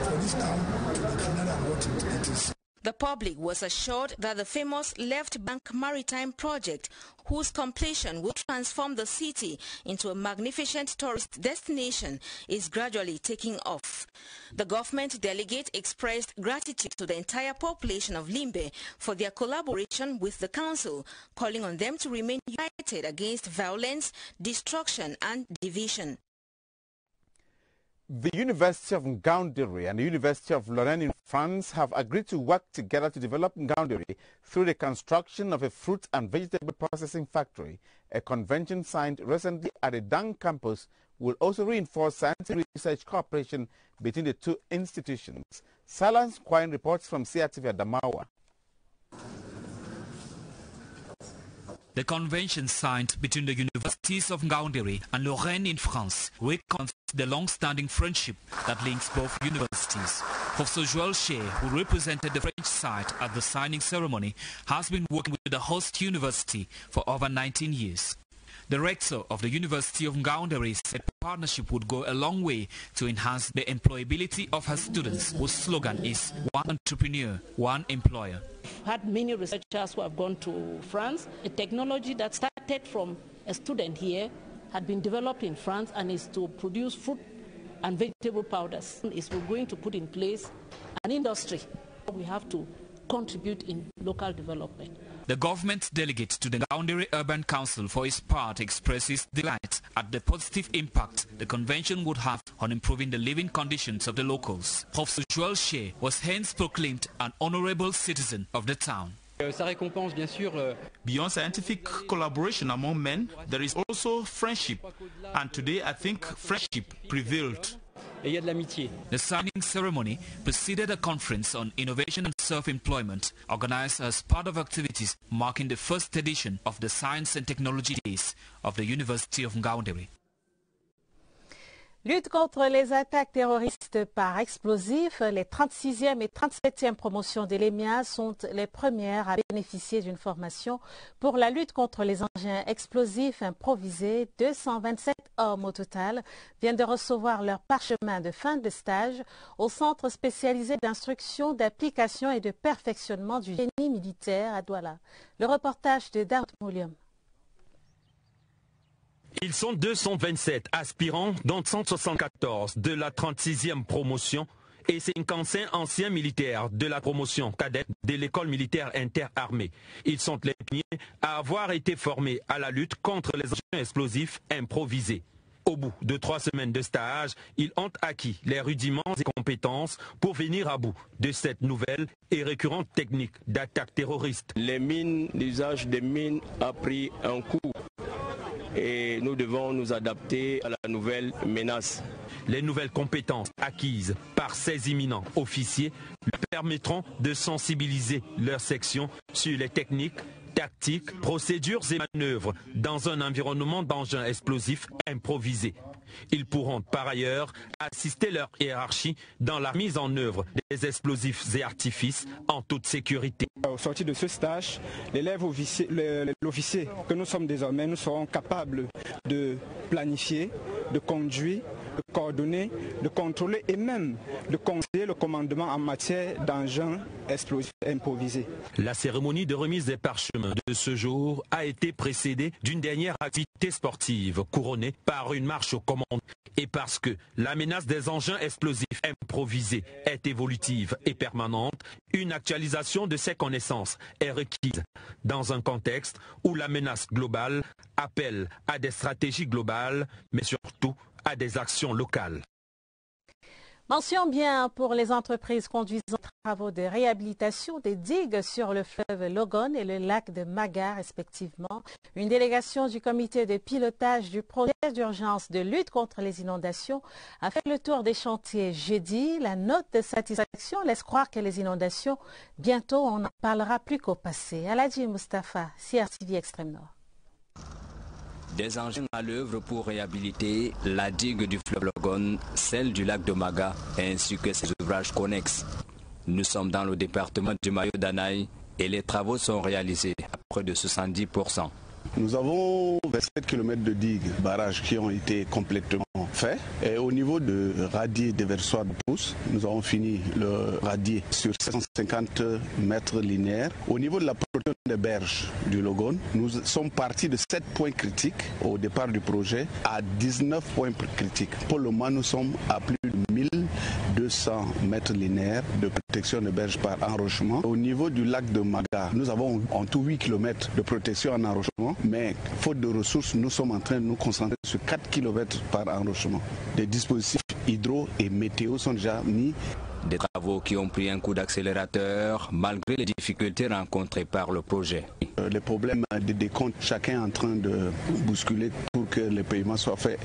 Speaker 20: for this town to be cleaner than what it is.
Speaker 19: The public was assured that the famous Left Bank Maritime Project, whose completion would transform the city into a magnificent tourist destination, is gradually taking off. The government delegate expressed gratitude to the entire population of Limbe for their collaboration with the council, calling on them to remain united against violence, destruction and division.
Speaker 2: The University of Ngaoundéré and the University of Lorraine in France have agreed to work together to develop Ngaoundéré through the construction of a fruit and vegetable processing factory. A convention signed recently at the Dang campus will also reinforce scientific research cooperation between the 2 institutions. Silence Quine reports from CRTV at Damawa.
Speaker 22: The convention signed between the universities of Ngaoundéré and Lorraine in France recounts the long-standing friendship that links both universities. Professor Joël Ché, who represented the French side at the signing ceremony, has been working with the host university for over 19 years. The rector of the University of Ngaoundéré said partnership would go a long way to enhance the employability of her students, whose slogan is "One entrepreneur, one employer."
Speaker 23: Had many researchers who have gone to France. A technology that started from a student here had been developed in France and is to produce fruit and vegetable powders. We're going to put in place an industry. We have to contribute in local development.
Speaker 22: The government delegate to the Ngaoundéré Urban Council, for his part, expresses delight at the positive impact the convention would have on improving the living conditions of the locals. Professor Joël Ché was hence proclaimed an honorable citizen of the town.
Speaker 7: ça récompense bien sûr.
Speaker 13: Beyond scientific collaboration among men, there is also friendship. And today I think friendship prevailed.
Speaker 7: Et il y a de l'amitié.
Speaker 22: The signing ceremony preceded a conference on innovation and self-employment organized as part of activities marking the first edition of the Science and Technology Days of the University of Ngaoundéré.
Speaker 1: Lutte contre les attaques terroristes par explosifs, les 36e et 37e promotions de l'EMIA sont les premières à bénéficier d'une formation pour la lutte contre les engins explosifs improvisés. 227 hommes au total viennent de recevoir leur parchemin de fin de stage au Centre spécialisé d'instruction, d'application et de perfectionnement du génie militaire à Douala. Le reportage de Daoud Mouliam.
Speaker 21: Ils sont 227 aspirants, dont 174 de la 36e promotion et 55 anciens militaires de la promotion cadette de l'école militaire interarmée. Ils sont les premiers à avoir été formés à la lutte contre les engins explosifs improvisés. Au bout de 3 semaines de stage, ils ont acquis les rudiments et compétences pour venir à bout de cette nouvelle et récurrente technique d'attaque terroriste.
Speaker 24: Les mines, l'usage des mines a pris un coup. Et nous devons nous adapter à la nouvelle menace.
Speaker 21: Les nouvelles compétences acquises par ces imminents officiers leur permettront de sensibiliser leur section sur les techniques, tactiques, procédures et manœuvres dans un environnement d'engins explosifs improvisés. Ils pourront par ailleurs assister leur hiérarchie dans la mise en œuvre des explosifs et artifices en toute sécurité.
Speaker 25: Au sortir de ce stage, l'officier que nous sommes désormais, nous serons capables de planifier, de conduire, de coordonner, de contrôler et même de conseiller le commandement en matière d'engins explosifs improvisés.
Speaker 21: La cérémonie de remise des parchemins de ce jour a été précédée d'une dernière activité sportive couronnée par une marche au commandement. Et parce que la menace des engins explosifs improvisés est évolutive et permanente, une actualisation de ces connaissances est requise dans un contexte où la menace globale appelle à des stratégies globales, mais surtout à des actions locales.
Speaker 1: Mention bien pour les entreprises conduisant aux travaux de réhabilitation des digues sur le fleuve Logon et le lac de Maga respectivement. Une délégation du comité de pilotage du projet d'urgence de lutte contre les inondations a fait le tour des chantiers jeudi. La note de satisfaction laisse croire que les inondations, bientôt on en parlera plus qu'au passé. Aladji Mustafa, CRTV Extrême Nord.
Speaker 26: Des engins à l'œuvre pour réhabiliter la digue du fleuve Logon, celle du lac de Maga, ainsi que ses ouvrages connexes. Nous sommes dans le département du Mayo-Danaï et les travaux sont réalisés à près de 70%.
Speaker 27: Nous avons 27 km de digues, barrages qui ont été complètement faits. Et au niveau de radier déversoir de pousse, nous avons fini le radier sur 750 mètres linéaires. Au niveau de la protection des berges du Logon, nous sommes partis de 7 points critiques au départ du projet à 19 points critiques. Pour le moment, nous sommes à plus de 1200 mètres linéaires de protection des berges par enrochement. Au niveau du lac de Maga, nous avons en tout 8 km de protection en enrochement. Mais faute de ressources, nous sommes en train de nous concentrer sur 4 km par enrochement. Des dispositifs hydro et météo sont déjà mis.
Speaker 26: Des travaux qui ont pris un coup d'accélérateur malgré les difficultés rencontrées par le projet.
Speaker 27: Les problèmes de décompte, chacun est en train de bousculer pour que les paiements soient faits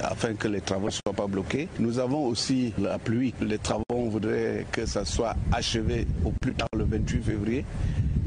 Speaker 27: afin que les travaux ne soient pas bloqués. Nous avons aussi la pluie. Les travaux, on voudrait que ça soit achevé au plus tard le 28 février.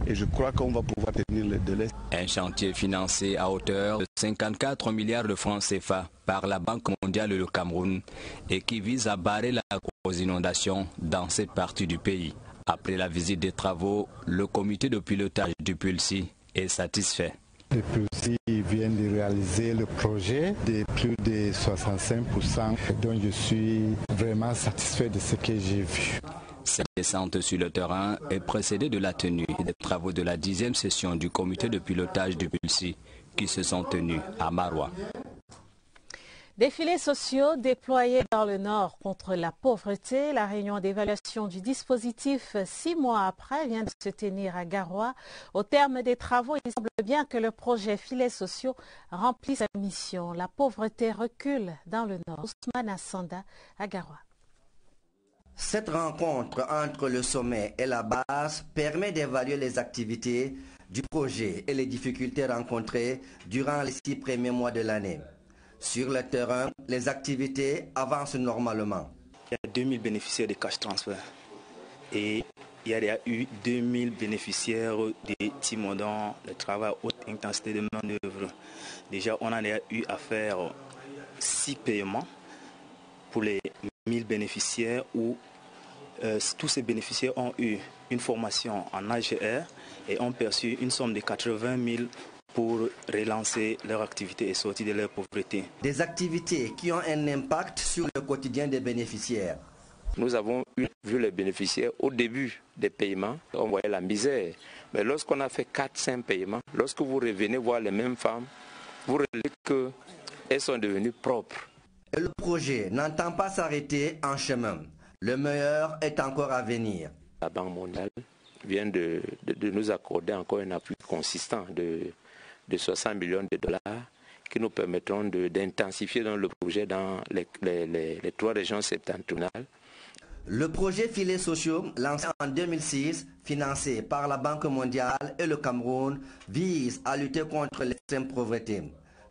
Speaker 27: Et je crois qu'on va pouvoir tenir le délai.
Speaker 26: Un chantier financé à hauteur de 54 milliards de francs CFA par la Banque mondiale et le Cameroun et qui vise à barrer la course aux inondations dans cette partie du pays. Après la visite des travaux, le comité de pilotage du PULSI est satisfait.
Speaker 28: Le PULSI vient de réaliser le projet de plus de 65%, donc je suis vraiment satisfait de ce que j'ai vu.
Speaker 26: Cette descente sur le terrain est précédée de la tenue des travaux de la 10e session du comité de pilotage du PULSI qui se sont tenus à Maroua.
Speaker 1: Défilés sociaux déployés dans le Nord contre la pauvreté. La réunion d'évaluation du dispositif 6 mois après vient de se tenir à Garoua. Au terme des travaux, il semble bien que le projet Filets sociaux remplit sa mission. La pauvreté recule dans le Nord. Ousmane Assanda à Garoua.
Speaker 4: Cette rencontre entre le sommet et la base permet d'évaluer les activités du projet et les difficultés rencontrées durant les 6 premiers mois de l'année. Sur le terrain, les activités avancent normalement.
Speaker 5: Il y a 2000 bénéficiaires de cash transfert et il y a eu 2000 bénéficiaires de Timon dans le travail à haute intensité de main-d'œuvre. Déjà, on a eu à faire 6 paiements pour les 1000 bénéficiaires où tous ces bénéficiaires ont eu une formation en AGR et ont perçu une somme de 80 000 pour relancer leur activité et sortir de leur pauvreté.
Speaker 4: Des activités qui ont un impact sur le quotidien des bénéficiaires.
Speaker 6: Nous avons vu les bénéficiaires au début des paiements, on voyait la misère. Mais lorsqu'on a fait 4-5 paiements, lorsque vous revenez voir les mêmes femmes, vous réalisez qu'elles sont devenues propres.
Speaker 4: Et le projet n'entend pas s'arrêter en chemin. Le meilleur est encore à venir.
Speaker 6: La Banque mondiale vient de nous accorder encore un appui consistant de 60 millions de dollars qui nous permettront d'intensifier le projet dans les 3 régions septentrionales.
Speaker 4: Le projet Filets sociaux, lancé en 2006, financé par la Banque mondiale et le Cameroun, vise à lutter contre l'extrême pauvreté.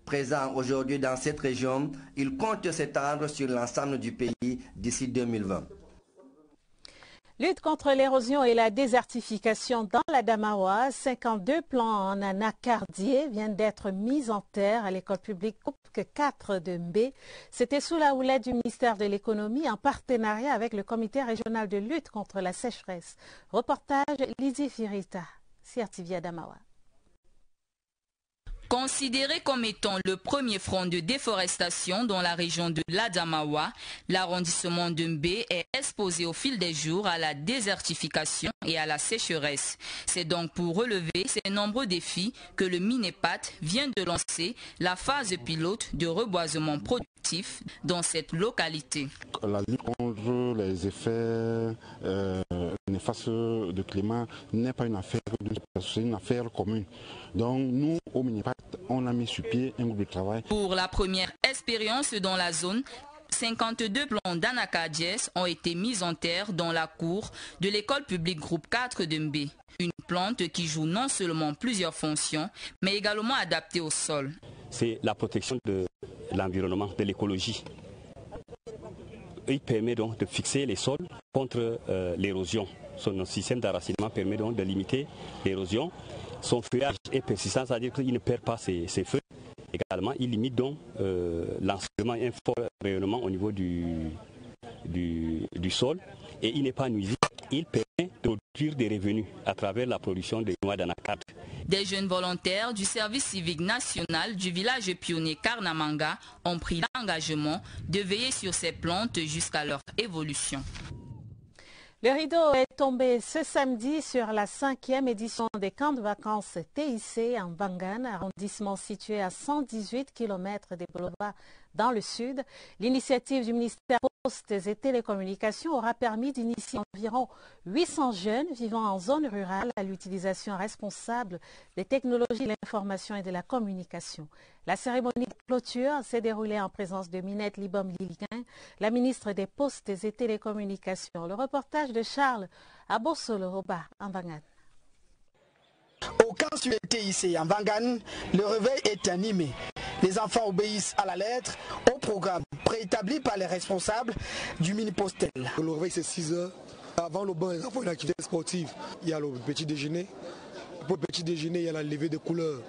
Speaker 4: Présent aujourd'hui dans cette région, il compte s'étendre sur l'ensemble du pays d'ici 2020.
Speaker 1: Lutte contre l'érosion et la désertification dans l'Adamawa, 52 plants en anacardier viennent d'être mis en terre à l'école publique Groupe 4 de Mbé. C'était sous la houlette du ministère de l'économie en partenariat avec le comité régional de lutte contre la sécheresse. Reportage Lydie Firita, CRTV Adamawa.
Speaker 8: Considéré comme étant le premier front de déforestation dans la région de l'Adamawa, l'arrondissement de Mbé est exposé au fil des jours à la désertification et à la sécheresse. C'est donc pour relever ces nombreux défis que le MINEPAT vient de lancer la phase pilote de reboisement productif dans cette localité.
Speaker 9: La lutte contre les effets néfastes du climat n'est pas une affaire c'est une affaire commune. Donc nous, au MINEPAT, on a mis sur pied un groupe de travail.
Speaker 8: Pour la première expérience dans la zone, 52 plants d'anacardiers ont été mis en terre dans la cour de l'école publique Groupe 4 de Mbé. Une plante qui joue non seulement plusieurs fonctions, mais également adaptée au sol.
Speaker 10: C'est la protection de l'environnement, de l'écologie. Il permet donc de fixer les sols contre l'érosion. Son système d'enracinement permet donc de limiter l'érosion. Son feuillage est persistant, c'est-à-dire qu'il ne perd pas ses feuilles. Également, il limite donc l'ensoleillement, un fort rayonnement au niveau du sol. Et il n'est pas nuisible. Il permet de produire des revenus à travers la production des noix d'anacarde.
Speaker 8: Des jeunes volontaires du service civique national du village pionnier Karnamanga ont pris l'engagement de veiller sur ces plantes jusqu'à leur évolution.
Speaker 1: Le rideau est tombé ce samedi sur la 5e édition des camps de vacances TIC en Bangan, arrondissement situé à 118 km des boulevards dans le sud. L'initiative du ministère Postes et Télécommunications aura permis d'initier environ 800 jeunes vivant en zone rurale à l'utilisation responsable des technologies de l'information et de la communication. La cérémonie de clôture s'est déroulée en présence de Minette Libom-Liliquin, la ministre des Postes et Télécommunications. Le reportage de Charles Abosolo-Oba en Bangan.
Speaker 11: Au camp sur le TIC en Bangan, le réveil est animé. Les enfants obéissent à la lettre au programme préétabli par les responsables du mini-postel.
Speaker 18: Le réveil c'est 6 heures. Avant le bain, les enfants ont une activité sportive. Il y a le petit déjeuner. Après le petit déjeuner, il y a la levée de couleurs.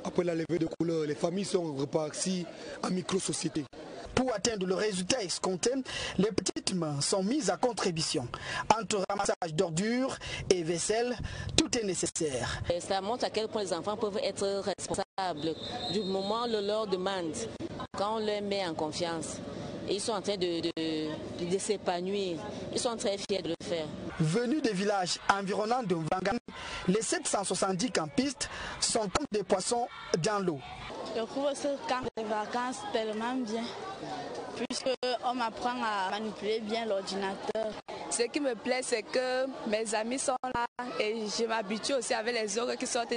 Speaker 18: Après la levée de couleurs, les familles sont reparties en micro-société.
Speaker 11: Pour atteindre le résultat escompté, les petites mains sont mises à contribution. Entre ramassage d'ordures et vaisselle, tout est nécessaire.
Speaker 29: Ça montre à quel point les enfants peuvent être responsables du moment où on leur demande, quand on les met en confiance. Et ils sont en train de s'épanouir. Ils sont très fiers de le faire.
Speaker 11: Venus des villages environnants de Mvangan, les 770 campistes sont comme des poissons dans l'eau.
Speaker 30: Je trouve ce camp de vacances tellement bien, puisqu'on m'apprend à manipuler bien l'ordinateur.
Speaker 31: Ce qui me plaît, c'est que mes amis sont là et je m'habitue aussi avec les autres qui sortent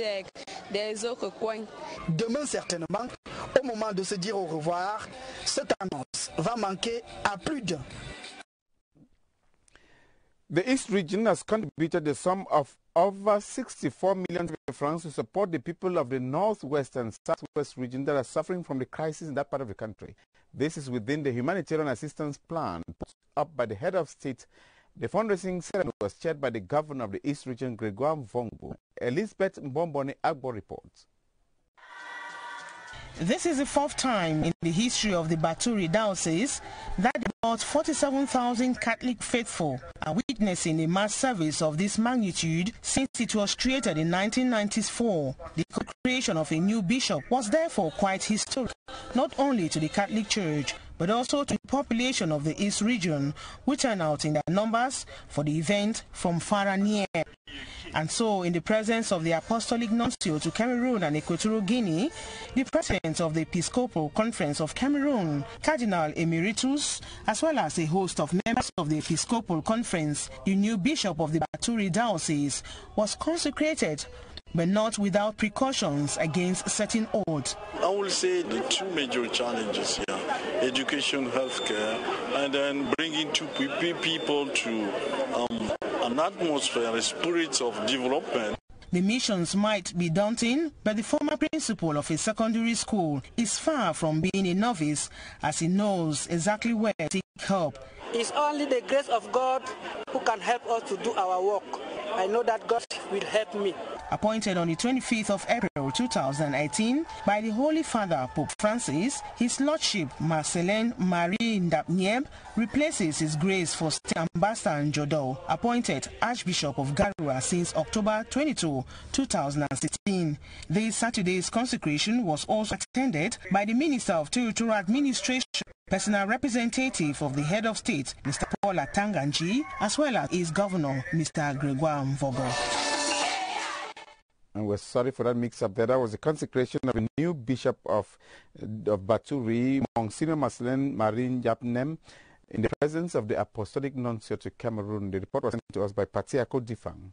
Speaker 31: des autres coins.
Speaker 11: Demain, certainement, au moment de se dire au revoir, cette annonce va manquer à plus d'un.
Speaker 2: The East region has contributed the sum of over 64 million francs to support the people of the Northwest and Southwest region that are suffering from the crisis in that part of the country. This is within the humanitarian assistance plan put up by the head of state. The fundraising ceremony was chaired by the governor of the East region, Gregoire Mvongo. Elizabeth Mbombone Agbo reports.
Speaker 3: This is the fourth time in the history of the Baturi Diocese that about 47,000 Catholic faithful are witnessing a mass service of this magnitude since it was created in 1994. The creation of a new bishop was therefore quite historic, not only to the Catholic Church, but also to the population of the East region, which turn out in their numbers for the event from far and near. And so, in the presence of the Apostolic Nuncio to Cameroon and Equatorial Guinea, the President of the Episcopal Conference of Cameroon, Cardinal Emeritus, as well as a host of members of the Episcopal Conference, the new Bishop of the Baturi Diocese, was consecrated, but not without precautions against certain odds.
Speaker 12: I will say the two major challenges here, education, healthcare, and then bringing people to an atmosphere, a spirit of development.
Speaker 3: The missions might be daunting, but the former principal of a secondary school is far from being a novice, as he knows exactly where to seek help.
Speaker 13: It's only the grace of God who can help us to do our work. I know that God will help me.
Speaker 3: Appointed on the 25th of April 2018 by the Holy Father Pope Francis, His Lordship Marcelin Marie Ndapnieb replaces His Grace Faustin Ambassador Njodo, appointed Archbishop of Garua since October 22, 2016. This Saturday's consecration was also attended by the Minister of Territorial Administration, personal representative of the head of state, Mr. Paul Atanganji, as well as his governor, Mr. Gregoire Mvogo.
Speaker 2: And we're sorry for that mix-up there. That was the consecration of a new bishop of Baturi, Monsignor Marcelin Marie Ndapnieb, in the presence of the Apostolic Nuncio to Cameroon. The report was sent to us by Patiako Difang.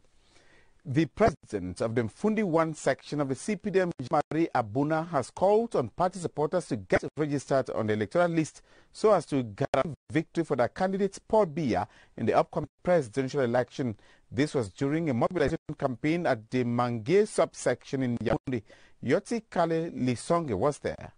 Speaker 2: The president of the Mfundi 1 section of the CPDM, Marie Abuna, has called on party supporters to get registered on the electoral list so as to guarantee victory for their candidate Paul Biya in the upcoming presidential election. This was during a mobilization campaign at the Mangue subsection in Yaoundé. Yoti Kale Lisonge was there.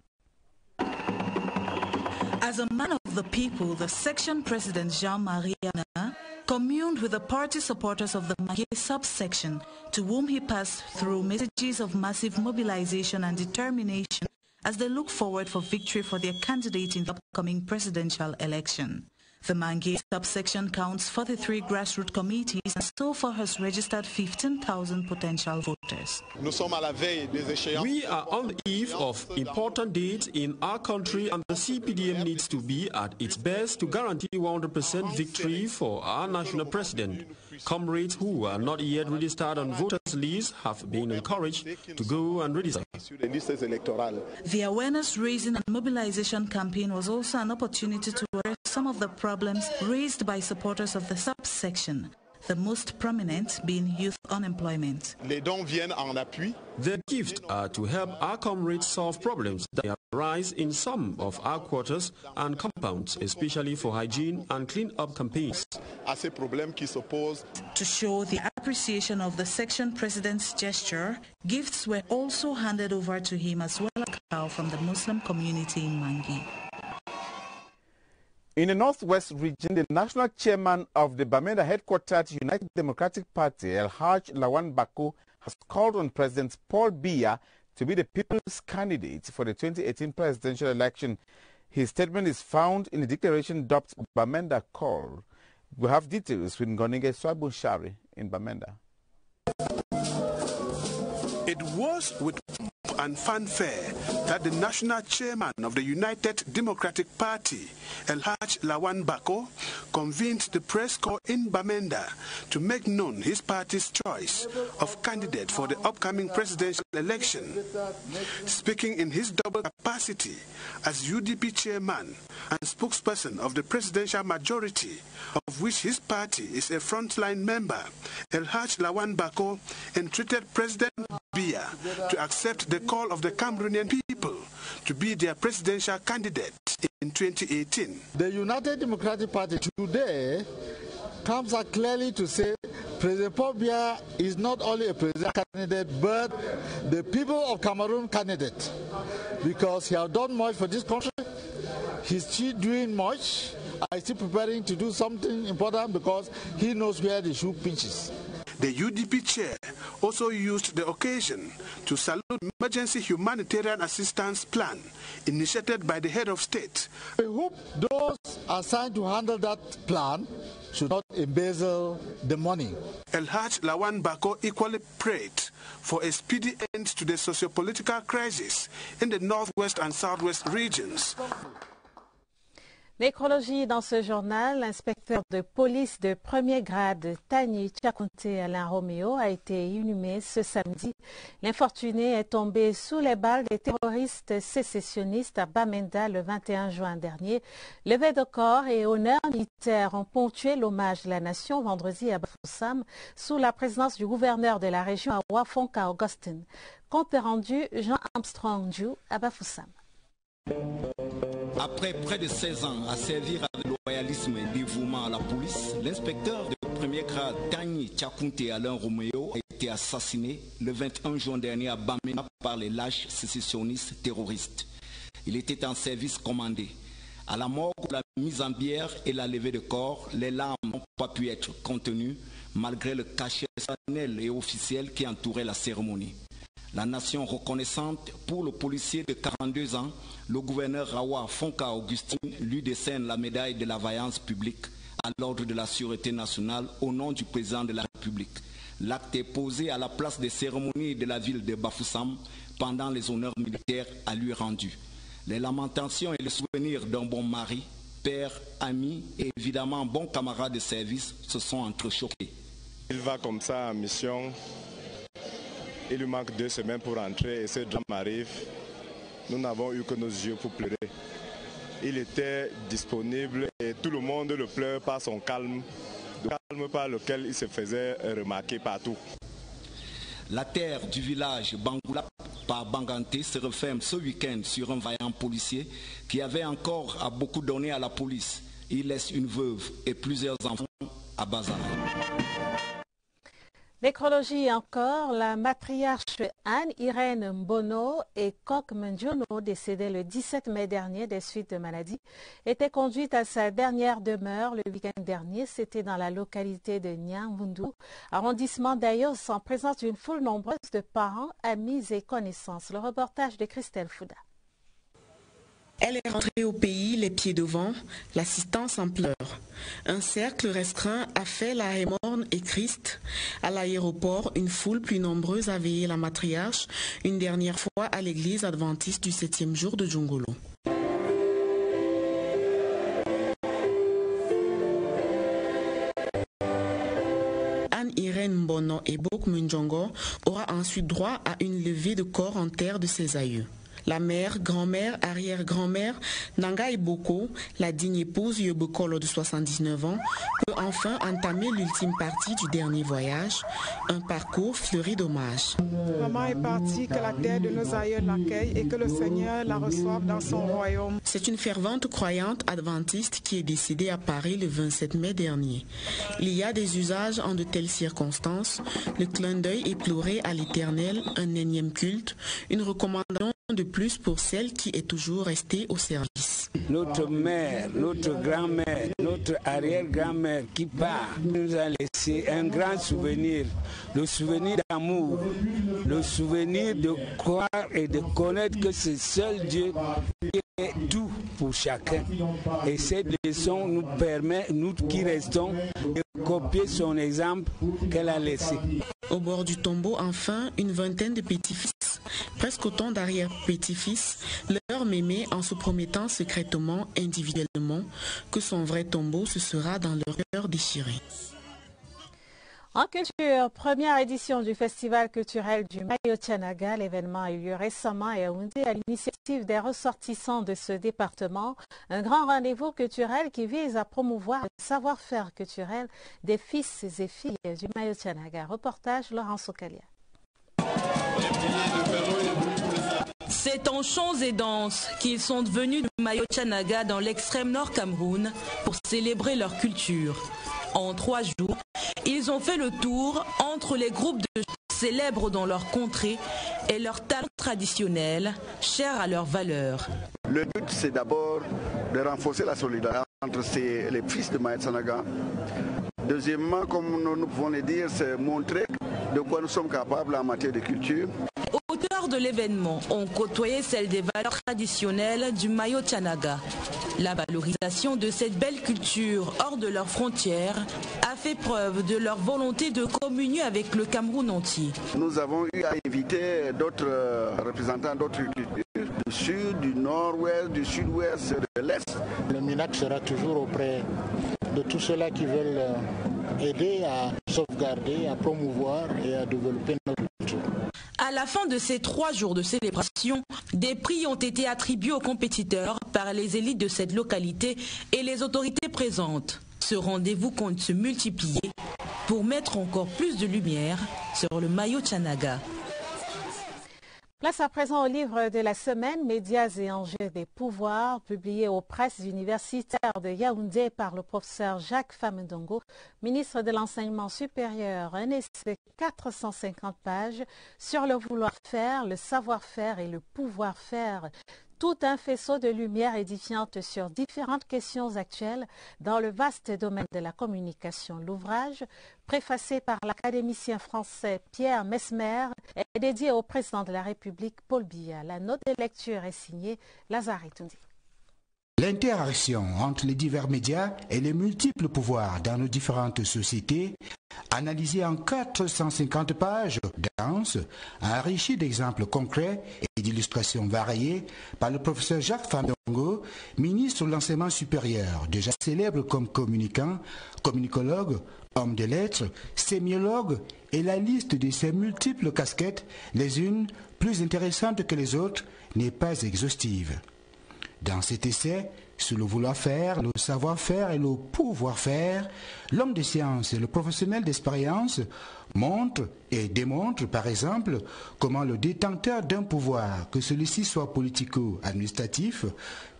Speaker 14: As a man of the people, the section president Jean-Marie Abuna communed with the party supporters of the Mangue subsection, to whom he passed through messages of massive mobilization and determination as they look forward for victory for their candidate in the upcoming presidential election. The Mangue subsection counts 43 grassroots committees and so far has registered 15,000 potential voters.
Speaker 15: We are on the eve of important dates in our country, and the CPDM needs to be at its best to guarantee 100% victory for our national president. Comrades who are not yet registered on voters' lists have been encouraged to go and register.
Speaker 14: The awareness-raising and mobilization campaign was also an opportunity to address some of the problems raised by supporters of the subsection, the most prominent being youth unemployment.
Speaker 15: The gifts are to help our comrades solve problems that arise in some of our quarters and compounds, especially for hygiene and clean-up campaigns.
Speaker 14: To show the appreciation of the section president's gesture, gifts were also handed over to him as well as cacao from the Muslim community in Mangue.
Speaker 2: In the Northwest region, the national chairman of the Bamenda headquartered United Democratic Party, Elhaj Lawan Bako, has called on President Paul Biya to be the people's candidate for the 2018 presidential election. His statement is found in the declaration dubbed Bamenda Call. We have details with Ngonige Swabun Shari in Bamenda.
Speaker 16: It was with pomp and fanfare that the national chairman of the United Democratic Party, Elhaj Lawan Bako, convened the press corps in Bamenda to make known his party's choice of candidate for the upcoming presidential election. Speaking in his double capacity as UDP chairman and spokesperson of the presidential majority, of which his party is a frontline member, Elhaj Lawan Bako entreated President Biya to accept the call of the Cameroonian people to be their presidential candidate in 2018.
Speaker 17: The United Democratic Party today
Speaker 7: comes out clearly to say President Paul Biya is not only a president candidate, but the people of Cameroon candidate, because he has done much for this country. He's still doing much. He's still preparing to do something important because he knows where the shoe pinches.
Speaker 16: The UDP chair also used the occasion to salute the emergency humanitarian assistance plan initiated by the head of state.
Speaker 7: We hope those assigned to handle that plan should not embezzle the money.
Speaker 16: Elhaj Lawan Bako equally prayed for a speedy end to the socio-political crisis in the northwest and southwest regions.
Speaker 1: L'écologie dans ce journal, l'inspecteur de police de premier grade Tagny Chakunte Alain Roméo a été inhumé ce samedi. L'infortuné est tombé sous les balles des terroristes sécessionnistes à Bamenda le 21 juin dernier. Levée de corps et honneurs militaires ont ponctué l'hommage de la nation vendredi à Bafoussam sous la présidence du gouverneur de la région à Wafonka Augustin. Compte rendu Jean Armstrong Diou à Bafoussam.
Speaker 17: Après près de 16 ans à servir avec loyalisme et dévouement à la police, l'inspecteur de premier grade Tagny Chakunte Alain Roméo a été assassiné le 21 juin dernier à Bamenda par les lâches sécessionnistes terroristes. Il était en service commandé. À la mort, la mise en bière et la levée de corps, les larmes n'ont pas pu être contenues malgré le cachet solennel et officiel qui entourait la cérémonie. La nation reconnaissante pour le policier de 42 ans, le gouverneur Rawa Fonka Augustine lui décerne la médaille de la vaillance publique à l'ordre de la sûreté nationale au nom du président de la République. L'acte est posé à la place des cérémonies de la ville de Bafoussam pendant les honneurs militaires à lui rendus. Les lamentations et le souvenir d'un bon mari, père, ami et évidemment bon camarade de service se sont entrechoqués.
Speaker 19: Il va comme ça en mission. Il lui manque 2 semaines pour rentrer et ce drame arrive. Nous n'avons eu que nos yeux pour pleurer. Il était disponible et tout le monde le pleure par son calme, le calme par lequel il se faisait remarquer partout.
Speaker 17: La terre du village Bangoula par Banganté se referme ce week-end sur un vaillant policier qui avait encore à beaucoup donner à la police. Il laisse une veuve et plusieurs enfants à bas âge.
Speaker 1: L'écologie encore, la matriarche Anne-Irène Mbono et Kok Mendjono, décédée le 17 mai dernier des suites de maladie, était conduite à sa dernière demeure le week-end dernier. C'était dans la localité de Nyangvundu, arrondissement d'Ayos, en présence d'une foule nombreuse de parents, amis et connaissances. Le reportage de Christelle Fouda.
Speaker 20: Elle est rentrée au pays les pieds devant, l'assistance en pleurs. Un cercle restreint a fait la morne et Christ. À l'aéroport, une foule plus nombreuse a veillé la matriarche une dernière fois à l'église adventiste du 7e jour de Djongolo. Anne-Irène Mbono et Bok Mundjongo aura ensuite droit à une levée de corps en terre de ses aïeux. La mère, grand-mère, arrière-grand-mère, Nanga Iboko, la digne épouse Yobokolo de 79 ans, peut enfin entamer l'ultime partie du dernier voyage, un parcours fleuri d'hommages.
Speaker 21: Maman est partie, que la terre de nos aïeux l'accueille et que le Seigneur la reçoive dans son royaume.
Speaker 20: C'est une fervente croyante adventiste qui est décédée à Paris le 27 mai dernier. Il y a des usages en de telles circonstances, le clin d'œil éploré à l'Éternel, un énième culte, une recommandation de plus pour celle qui est toujours restée au service.
Speaker 22: Notre mère, notre grand-mère, notre arrière-grand-mère qui part nous a laissé un grand souvenir, le souvenir d'amour, le souvenir de croire et de connaître que c'est seul Dieu qui est tout pour chacun. Et cette leçon nous permet, nous qui restons, de copier son exemple qu'elle a laissé.
Speaker 20: Au bord du tombeau, enfin, une vingtaine de petits-fils, presque autant d'arrière-petits-fils, leur mémé en se promettant secrètement, individuellement, que son vrai tombeau se sera dans leur cœur déchiré.
Speaker 1: En culture, première édition du festival culturel du Mayo-Tchanaga. L'événement a eu lieu récemment à Yaoundé à l'initiative des ressortissants de ce département. Un grand rendez-vous culturel qui vise à promouvoir le savoir-faire culturel des fils et filles du Mayo-Tchanaga. Reportage Laurent Sokalia.
Speaker 23: C'est en chants et danses qu'ils sont venus du Mayo-Tchanaga dans l'extrême nord Cameroun pour célébrer leur culture. En 3 jours, ils ont fait le tour entre les groupes de célèbres dans leur contrée et leurs talents traditionnels, chers à leurs valeurs.
Speaker 4: Le but, c'est d'abord de renforcer la solidarité entre les fils de Maït Sanaga. Deuxièmement, comme nous pouvons le dire, c'est montrer de quoi nous sommes capables en matière de culture.
Speaker 23: Auteurs de l'événement ont côtoyé celle des valeurs traditionnelles du Mayo Tchanaga. La valorisation de cette belle culture hors de leurs frontières a fait preuve de leur volonté de communier avec le Cameroun entier.
Speaker 4: Nous avons eu à inviter d'autres représentants d'autres cultures, du sud, du nord-ouest, du sud-ouest, de l'est.
Speaker 5: Le MINAC sera toujours auprès de tous ceux-là qui veulent aider à sauvegarder, à promouvoir et à développer notre culture.
Speaker 23: À la fin de ces 3 jours de célébration, des prix ont été attribués aux compétiteurs par les élites de cette localité et les autorités présentes. Ce rendez-vous compte se multiplier pour mettre encore plus de lumière sur le Mayo Tchanaga.
Speaker 1: Place à présent au livre de la semaine, Médias et enjeux des pouvoirs, publié aux presses universitaires de Yaoundé par le professeur Jacques Famendongo, ministre de l'Enseignement supérieur. Un essai de 450 pages sur le vouloir-faire, le savoir-faire et le pouvoir-faire. Tout un faisceau de lumière édifiante sur différentes questions actuelles dans le vaste domaine de la communication. L'ouvrage, préfacé par l'académicien français Pierre Mesmer, est dédié au président de la République Paul Biya. La note de lecture est signée Lazare Toundi.
Speaker 6: L'interaction entre les divers médias et les multiples pouvoirs dans nos différentes sociétés, analysée en 450 pages denses, enrichie d'exemples concrets et d'illustrations variées par le professeur Jacques Famendongo, ministre de l'Enseignement supérieur, déjà célèbre comme communicant, communicologue, homme de lettres, sémiologue, et la liste de ses multiples casquettes, les unes plus intéressantes que les autres, n'est pas exhaustive. Dans cet essai, sur le vouloir-faire, le savoir-faire et le pouvoir-faire, l'homme de science et le professionnel d'expérience montre et démontre, par exemple, comment le détenteur d'un pouvoir, que celui-ci soit politico-administratif,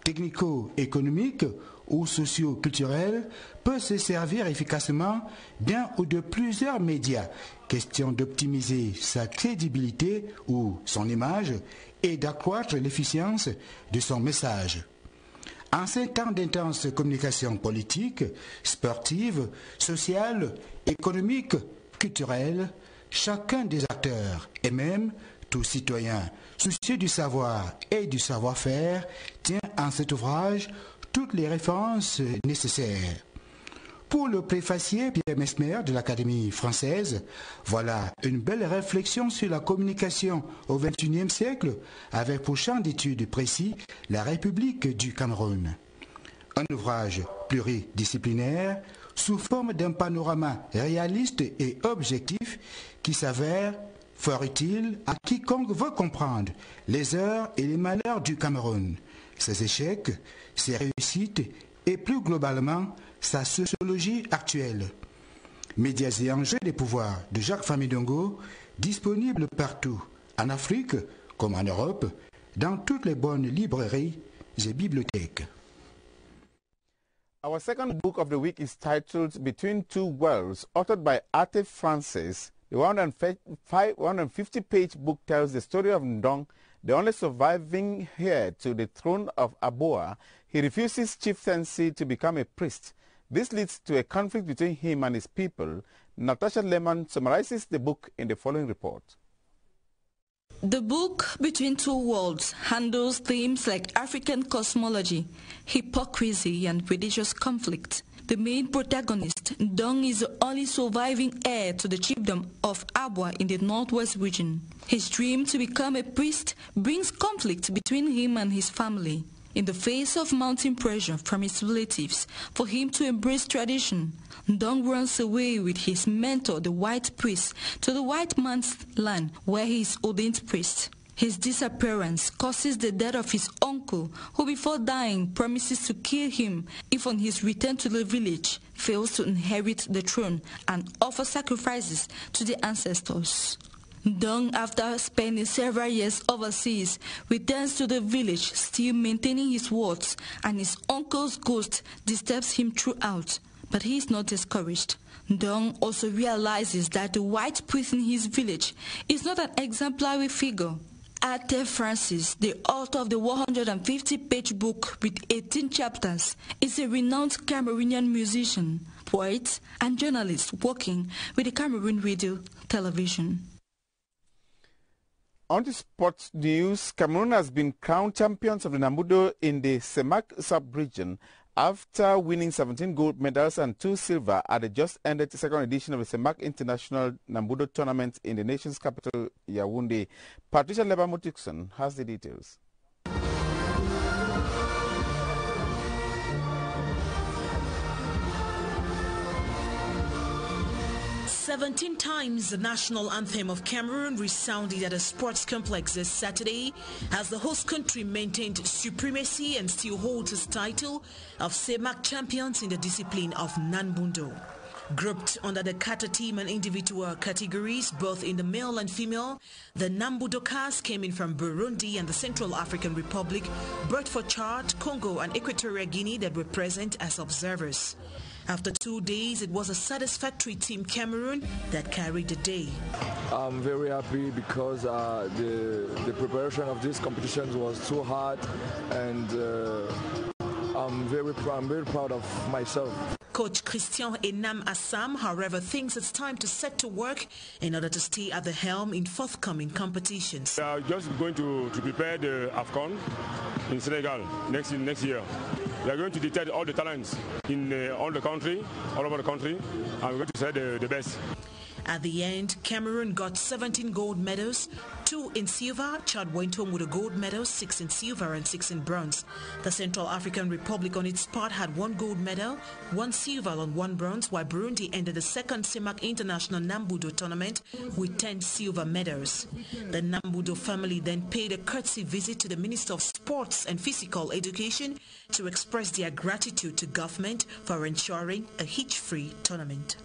Speaker 6: technico-économique ou socio-culturel, peut se servir efficacement d'un ou de plusieurs médias, question d'optimiser sa crédibilité ou son image et d'accroître l'efficience de son message. En ces temps d'intense communication politique, sportive, sociale, économique, culturelle, chacun des acteurs et même tout citoyen soucieux du savoir et du savoir-faire tient en cet ouvrage toutes les références nécessaires. Pour le préfacier Pierre Mesmer de l'Académie française, voilà une belle réflexion sur la communication au XXIe siècle avec pour champ d'études précis la République du Cameroun. Un ouvrage pluridisciplinaire sous forme d'un panorama réaliste et objectif qui s'avère fort utile à quiconque veut comprendre les heures et les malheurs du Cameroun, ses échecs, ses réussites et plus globalement sa sociologie actuelle. Médias et enjeux des pouvoirs de Jacques Famendongo, disponible partout, en Afrique comme en Europe, dans toutes les bonnes librairies et bibliothèques.
Speaker 2: Our second book of the week is titled Between Two Worlds, authored by Ate Francis. The 150-page book tells the story of Ndong, the only surviving heir to the throne of Aboa. He refuses chieftaincy to become a priest. This leads to a conflict between him and his people. Natasha Lehman summarizes the book in the following report.
Speaker 23: The book Between Two Worlds handles themes like African cosmology, hypocrisy, and religious conflict. The main protagonist, Ndong, is the only surviving heir to the chiefdom of Abwa in the northwest region. His dream to become a priest brings conflict between him and his family. In the face of mounting pressure from his relatives for him to embrace tradition, Ndong runs away with his mentor, the white priest, to the white man's land where he is ordained priest. His disappearance causes the death of his uncle, who before dying promises to kill him if on his return to the village fails to inherit the throne and offer sacrifices to the ancestors. Ndong, after spending several years overseas, returns to the village still maintaining his words, and his uncle's ghost disturbs him throughout. but he is not discouraged. Ndong also realizes that the white priest in his village is not an exemplary figure. Ate Francis, the author of the 150-page book with 18 chapters, is a renowned Cameroonian musician, poet, and journalist working with the Cameroon Radio Television.
Speaker 2: On to sports news, Cameroon has been crowned champions of the Nambudo in the Semak sub-region after winning 17 gold medals and 2 silver at the just-ended second edition of the Semak International Nambudo Tournament in the nation's capital, Yaoundé. Patricia Lebamutikson has the details.
Speaker 8: 17 times the national anthem of Cameroon resounded at a sports complex this Saturday as the host country maintained supremacy and still holds its title of Semak champions in the discipline of Nambudo. Grouped under the kata team and individual categories, both in the male and female, the Nambudokas came in from Burundi and the Central African Republic, Burkina Chad, Congo and Equatorial Guinea that were present as observers. After 2 days, it was a satisfactory Team Cameroon that carried the day.
Speaker 9: I'm very happy because the preparation of these competitions was so hard, and I'm very proud of myself.
Speaker 8: Coach Christian Enam Assam, however, thinks it's time to set to work in order to stay at the helm in forthcoming competitions.
Speaker 10: We are just going to prepare the AFCON in Senegal next year. We are going to detect all the talents in all over the country, and we're going to select the best.
Speaker 8: At the end, Cameroon got 17 gold medals, 2 in silver. Chad went home with a gold medal, 6 in silver and 6 in bronze. The Central African Republic on its part had 1 gold medal, 1 silver and 1 bronze, while Burundi ended the second Semak International Nambudo tournament with 10 silver medals. The Nambudo family then paid a courtesy visit to the Minister of Sports and Physical Education to express their gratitude to government for ensuring a hitch-free tournament.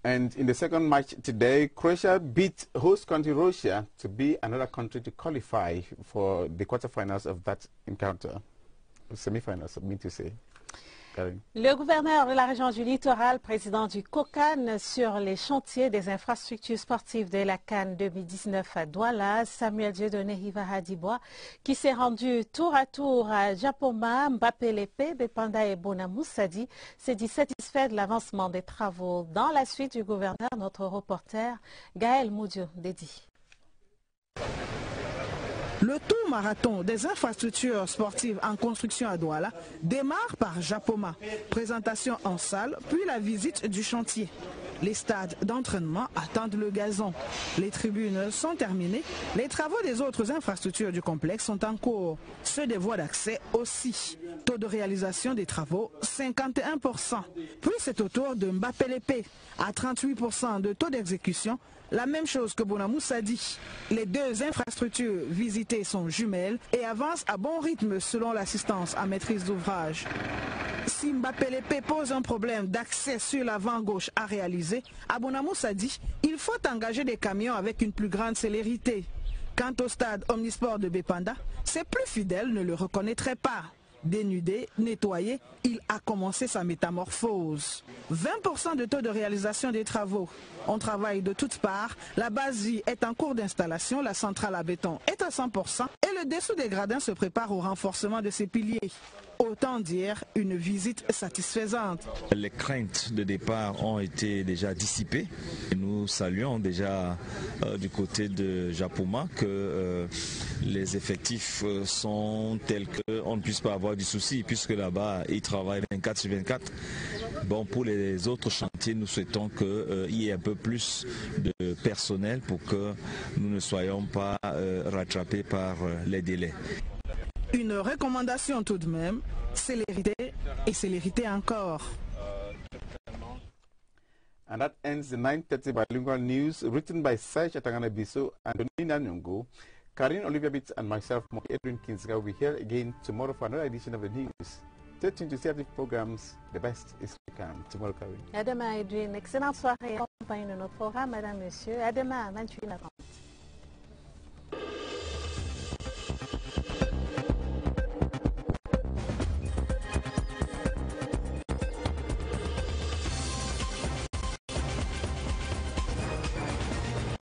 Speaker 2: And in the second match today, Croatia beat host country Russia to be another country to qualify for the quarterfinals of that encounter. Semi-finals, I mean to say.
Speaker 1: Le gouverneur de la région du littoral, président du COCAN, sur les chantiers des infrastructures sportives de la CAN 2019 à Douala, Samuel Dieudonné Hadibois, qui s'est rendu tour à tour à Japoma, Mbapelepe, Bepanda et Bonamoussadi, s'est dit satisfait de l'avancement des travaux. Dans la suite du gouverneur, notre reporter Gaël Moudio dédie.
Speaker 3: Le tour marathon des infrastructures sportives en construction à Douala démarre par Japoma. Présentation en salle, puis la visite du chantier. Les stades d'entraînement attendent le gazon. Les tribunes sont terminées. Les travaux des autres infrastructures du complexe sont en cours. Ceux des voies d'accès aussi. Taux de réalisation des travaux, 51%. Puis c'est au tour de Mbapelepe, à 38% de taux d'exécution. La même chose que Bonamoussadi. Les 2 infrastructures visitées sont jumelles et avancent à bon rythme selon l'assistance à maîtrise d'ouvrage. Si Mbapelepe pose un problème d'accès sur l'avant gauche à réaliser, à Bonamoussadi, il faut engager des camions avec une plus grande célérité. Quant au stade omnisport de Bepanda, ses plus fidèles ne le reconnaîtraient pas. Dénudé, nettoyé, il a commencé sa métamorphose. 20% de taux de réalisation des travaux. On travaille de toutes parts, la base vie est en cours d'installation, la centrale à béton est à 100% et le dessous des gradins se prépare au renforcement de ses piliers. Autant dire une visite satisfaisante.
Speaker 18: Les craintes de départ ont été déjà dissipées. Et nous saluons déjà du côté de Japoma que les effectifs sont tels qu'on ne puisse pas avoir du souci puisque là-bas ils travaillent 24/24. Bon, pour les autres chantiers, nous souhaitons qu'il y ait un peu plus de personnel pour que nous ne soyons pas rattrapés par les délais.
Speaker 3: Une recommandation tout de même, célérité et célérité encore.
Speaker 2: And that ends the 9:30 bilingual news written by Serge Atangana Biso and Donina Nyongo. Karine Olivia Bitts and myself, Edwin Kinziga, will be here again tomorrow for another edition of the news. Stay tuned to CRTV programs. The best is to come. Tomorrow, Karine.
Speaker 1: À demain, Edwin. Excellente soirée. Accompagnez notre programme, madame, monsieur. À demain, 28h30.